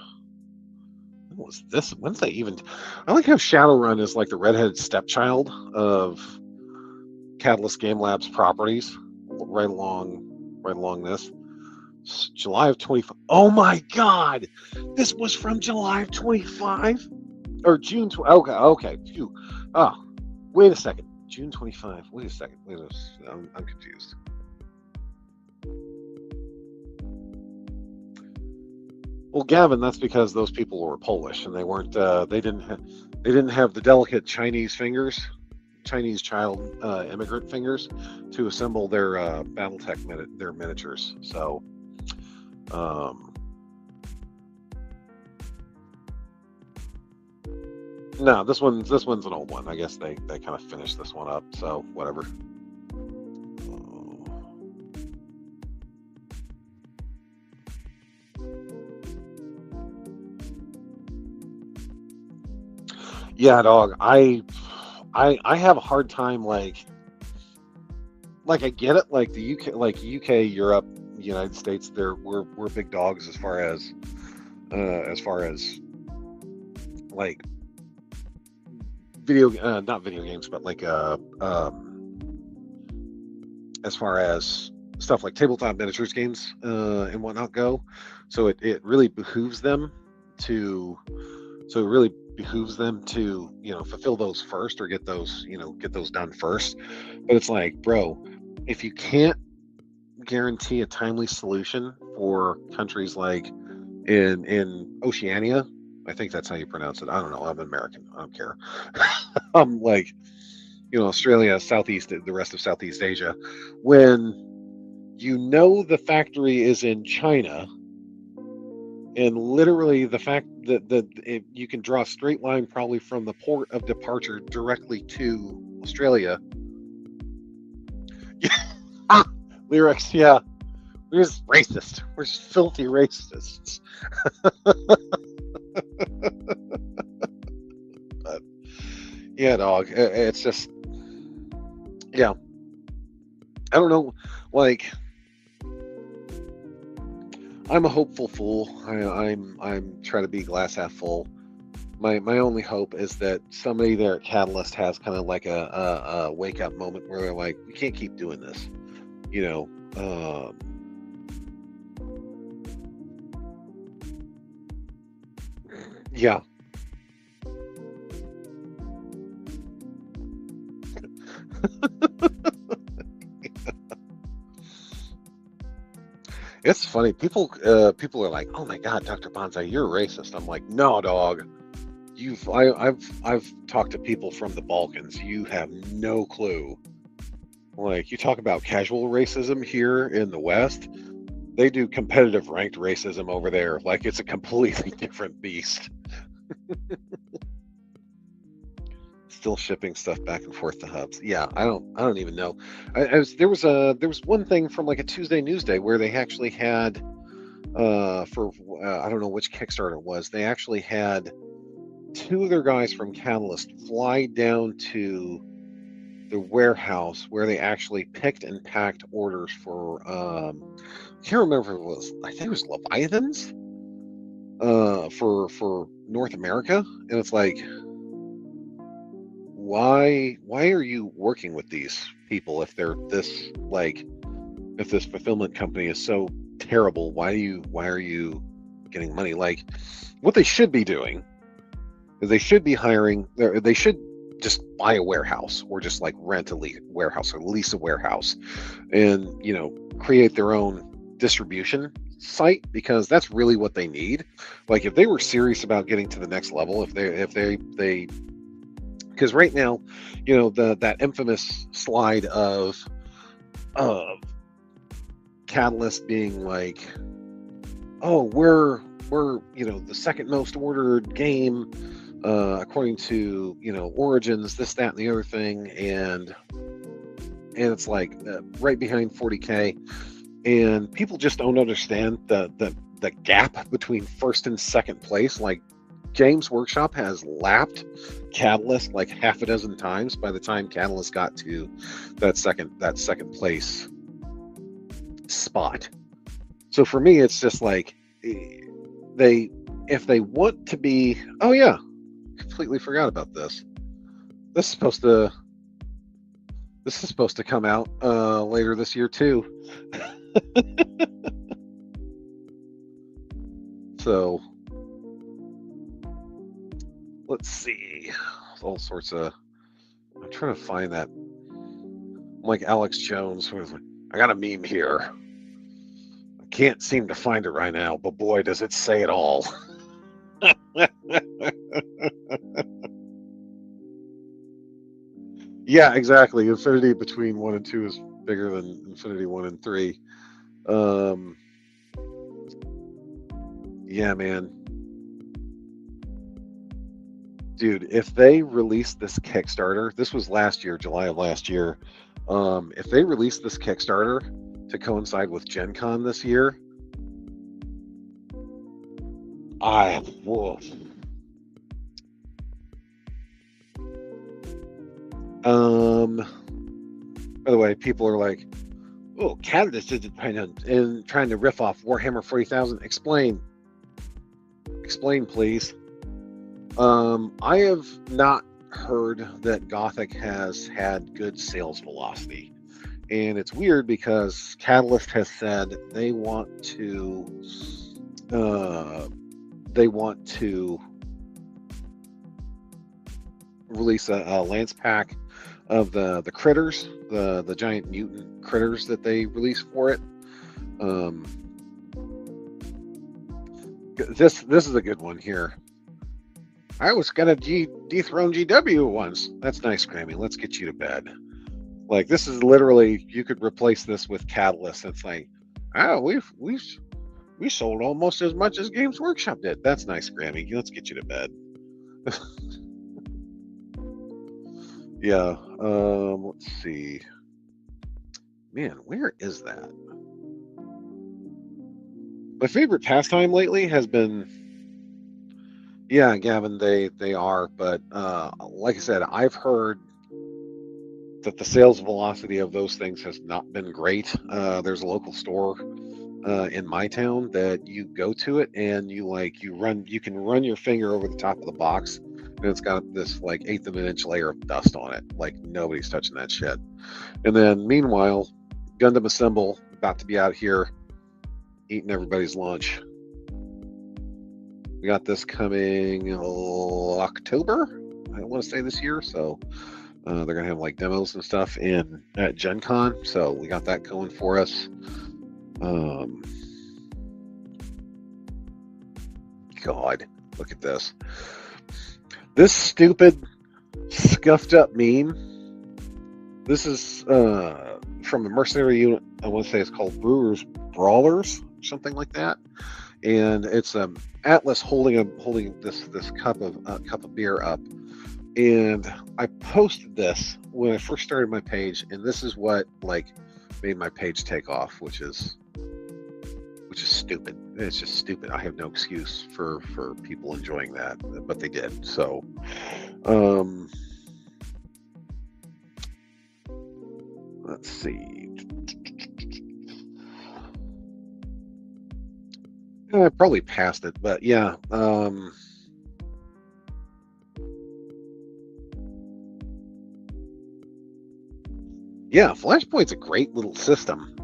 When was this? When's that even? I like how Shadowrun is like the redheaded stepchild of Catalyst Game Labs properties. Right along this. July of 25. Oh my God! This was from July of 25 or June. Okay. Phew. Oh, wait a second. June 25. Wait a second. I'm confused. Well, Gavin, that's because those people were Polish and they weren't. They didn't have the delicate Chinese fingers, Chinese child immigrant fingers, to assemble their BattleTech their miniatures. So, no, this one's an old one. I guess they kind of finished this one up. So whatever. Yeah, dog. I have a hard time like I get it. Like the UK, Europe, United States. We're big dogs as far as like not video games, but like as far as stuff like tabletop miniatures games and whatnot go. So it really behooves them to. So it really behooves them to fulfill those first, or get those done first. But it's like, bro, if you can't guarantee a timely solution for countries like in Oceania, I think that's how you pronounce it. I don't know. I'm American. I don't care. I'm like, Australia, the rest of Southeast Asia. When the factory is in China, and literally the fact that you can draw a straight line probably from the port of departure directly to Australia. Lyrics, yeah. We're just racist. We're just filthy racists. But yeah, dog. It's just, yeah. I don't know. Like, I'm a hopeful fool. I'm trying to be glass half full. My only hope is that somebody there at Catalyst has kind of like a wake up moment where they're like, we can't keep doing this. Yeah. It's funny. People are like, "Oh my God, Dr. Banzai, you're a racist." I'm like, "No, dog. I've talked to people from the Balkans. You have no clue. Like, you talk about casual racism here in the West. They do competitive ranked racism over there. Like, it's a completely different beast." Still shipping stuff back and forth to hubs. Yeah, I don't even know. There was one thing from like a Tuesday Newsday where they actually had for I don't know which Kickstarter it was. They actually had two of their guys from Catalyst fly down to the warehouse where they actually picked and packed orders for I can't remember if it was, I think it was Leviathans for North America. And it's like, why are you working with these people if they're this, like, if this fulfillment company is so terrible? Why are you getting money? Like, what they should be doing is they should be hiring, they should just buy a warehouse, or just like rent a warehouse, or lease a warehouse, and create their own distribution site, because that's really what they need. Like, if they were serious about getting to the next level, if they because right now, that infamous slide of Catalyst being like, oh, we're the second most ordered game according to Origins, this, that, and the other thing, and it's like right behind 40K, and people just don't understand the gap between first and second place. Like, Games Workshop has lapped Catalyst like half a dozen times by the time Catalyst got to that second place spot. So for me, it's just like, if they want to be, oh yeah, completely forgot about this. This is supposed to come out later this year too. So let's see, all sorts of. I'm trying to find that like Alex Jones, who was like, I got a meme here. I can't seem to find it right now, but boy, does it say it all. Yeah, exactly. Infinity between 1 and 2 is bigger than Infinity 1 and 3. Yeah, man. Dude, if they released this Kickstarter, this was last year, July of last year. If they released this Kickstarter to coincide with Gen Con this year, whoa. By the way, people are like, oh, Catalyst is dependent and trying to riff off Warhammer 40,000. Explain, please. I have not heard that Gothic has had good sales velocity, and it's weird because Catalyst has said they want to release a Lance pack of the critters, the giant mutant critters that they release for it. This is a good one here. I was gonna dethrone GW once. That's nice, Grammy. Let's get you to bed. Like, this is literally, you could replace this with Catalyst. It's like, oh, we sold almost as much as Games Workshop did. That's nice, Grammy. Let's get you to bed. Yeah. Let's see. Man, where is that? My favorite pastime lately has been, yeah, Gavin, they are, but like I said, I've heard that the sales velocity of those things has not been great. There's a local store in my town that you go to it and you can run your finger over the top of the box and it's got this like 1/8 of an inch layer of dust on it. Like, nobody's touching that shit. And then meanwhile, Gundam Assemble about to be out here eating everybody's lunch. We got this coming October, I want to say, this year. So they're gonna have like demos and stuff at Gen Con. So we got that going for us. God, look at this. This stupid, scuffed up meme. This is from a mercenary unit. I want to say it's called Brewers Brawlers, something like that. And it's Atlas holding this cup of beer up. And I posted this when I first started my page, and this is what made my page take off, which is stupid. It's just stupid. I have no excuse for people enjoying that, but they did. So, let's see. I probably passed it, but yeah. Yeah, Flashpoint's a great little system.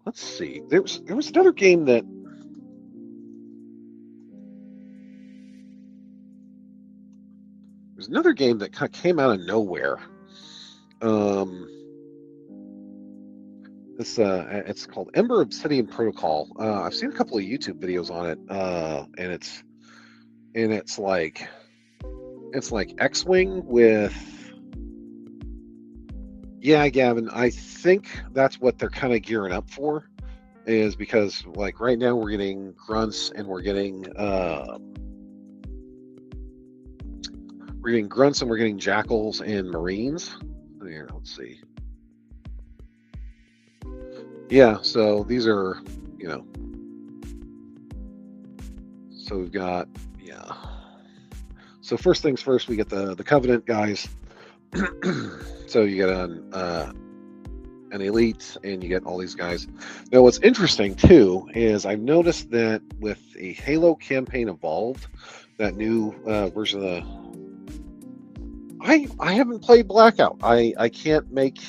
Let's see. There was another game that kind of came out of nowhere. It's called Ember Obsidian Protocol. I've seen a couple of YouTube videos on it, and it's like X-Wing with. Yeah, Gavin, I think that's what they're kind of gearing up for, is because like right now we're getting grunts and we're getting jackals and marines. Here, let's see. Yeah, so these are, so we've got, yeah. So first things first, we get the Covenant guys. So you get an elite, and you get all these guys. Now, what's interesting too is I've noticed that with a Halo Campaign Evolved, that new version of the. I haven't played Blackout. I can't make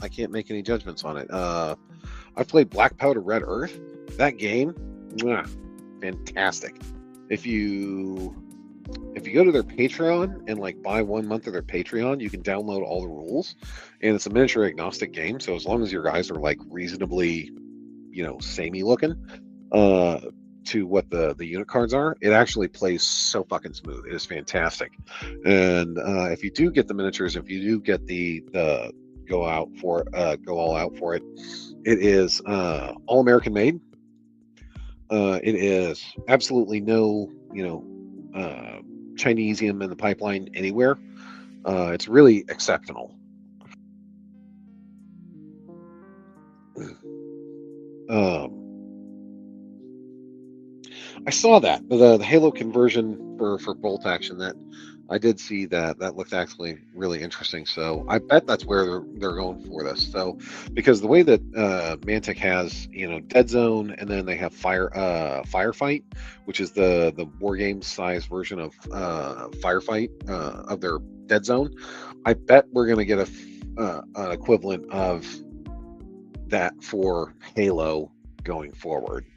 any judgments on it. I've played Black Powder Red Earth. That game, fantastic. If you if you go to their Patreon and like buy 1 month of their Patreon, you can download all the rules, and it's a miniature agnostic game. So as long as your guys are like reasonably, samey looking, to what the unit cards are, it actually plays so fucking smooth. It is fantastic. And if you do get the miniatures, if you do get the go all out for it, it is all American made. It is absolutely no Chinesium in the pipeline anywhere. It's really exceptional. I saw that the Halo conversion for bolt action. That I did see that looked actually really interesting. So I bet that's where they're going for this. So because the way that Mantic has Dead Zone, and then they have Firefight, which is the war game size version of Firefight of their Dead Zone. I bet we're gonna get an equivalent of that for Halo going forward.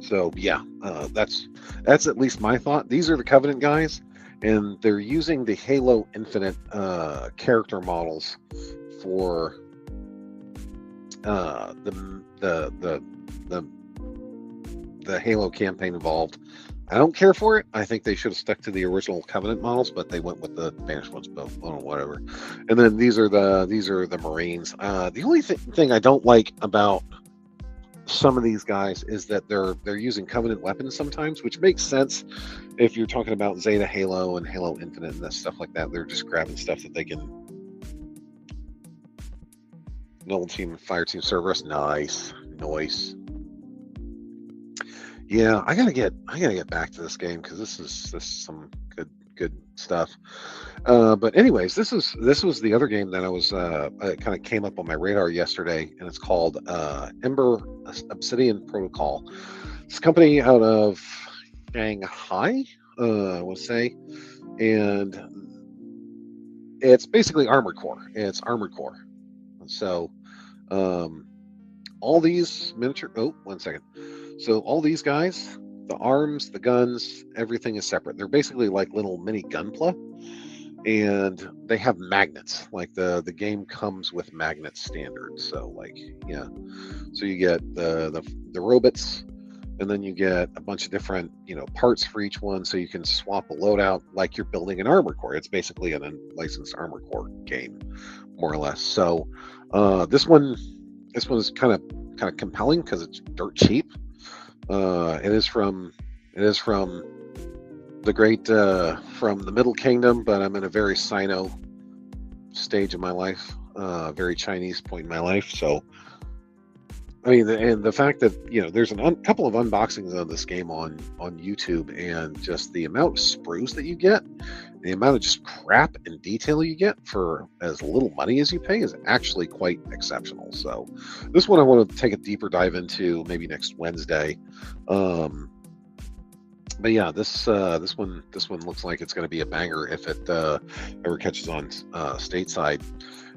So yeah, that's at least my thought. These are the Covenant guys, and they're using the Halo Infinite character models for the Halo campaign involved. I don't care for it. I think they should have stuck to the original Covenant models, but they went with the Banished ones, but whatever. And then these are the Marines. The only thing I don't like about some of these guys is that they're using Covenant weapons sometimes, which makes sense if you're talking about Zeta Halo and Halo Infinite and stuff like that. They're just grabbing stuff that they can. Null Team, Fire Team, Cerberus, nice. Yeah, I gotta get back to this game because this is some good stuff. But anyways, this was the other game that I was kind of came up on my radar yesterday, and it's called Ember Obsidian Protocol. It's a company out of Shanghai, I would say, and it's basically Armored Core. It's Armored Core. So all these miniature. Oh, 1 second. So all these guys, the arms, the guns, everything is separate. They're basically like little mini Gunpla, and they have magnets. Like the game comes with magnets standard. So like so you get the robots, and then you get a bunch of different parts for each one, so you can swap a loadout like you're building an Armored Core. It's basically an unlicensed Armored Core game, more or less. So this one is kind of compelling because it's dirt cheap. It is from the great from the Middle Kingdom, but I'm in a very Sino stage of my life, very Chinese point in my life. So I mean, and the fact that there's a couple of unboxings of this game on YouTube, and just the amount of sprues that you get, the amount of just crap and detail you get for as little money as you pay is actually quite exceptional. So this one I want to take a deeper dive into maybe next Wednesday. But yeah, this one looks like it's going to be a banger if it ever catches on stateside.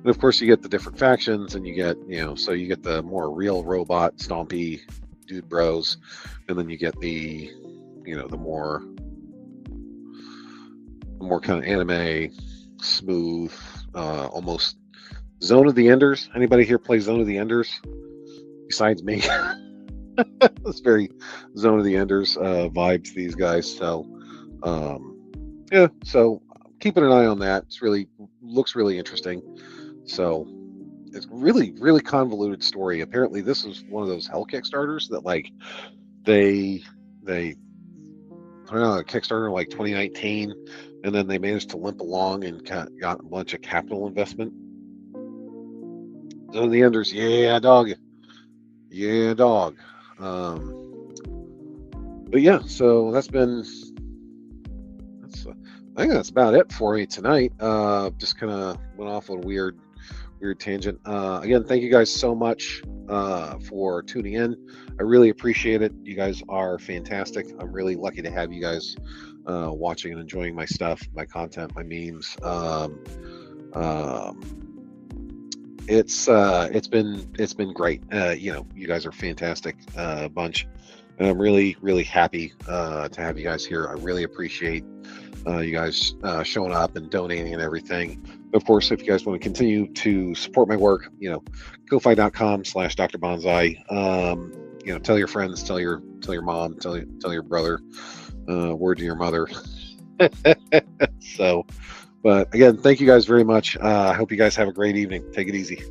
And of course, you get the different factions, and you get so you get the more real robot stompy dude bros, and then you get the the more kind of anime smooth, almost Zone of the Enders. Anybody here play Zone of the Enders besides me? It's very Zone of the Enders vibes, these guys. So yeah, so keeping an eye on that. Looks really interesting. So it's really convoluted story. Apparently this was one of those hell Kickstarters that like they put out a Kickstarter like 2019, and then they managed to limp along and got a bunch of capital investment. Zone of the Enders, yeah dog. But yeah, so I think that's about it for me tonight. Just kind of went off on a weird tangent. Again, thank you guys so much for tuning in. I really appreciate it. You guys are fantastic. I'm really lucky to have you guys watching and enjoying my stuff, my content, my memes. It's been great. You guys are fantastic bunch, And I'm really, really happy to have you guys here. I really appreciate you guys showing up and donating and everything. Of course, if you guys want to continue to support my work, Ko-fi.com/Dr. Banzai. Tell your friends, tell your mom, tell your brother, word to your mother. So, but again, thank you guys very much. I hope you guys have a great evening. Take it easy.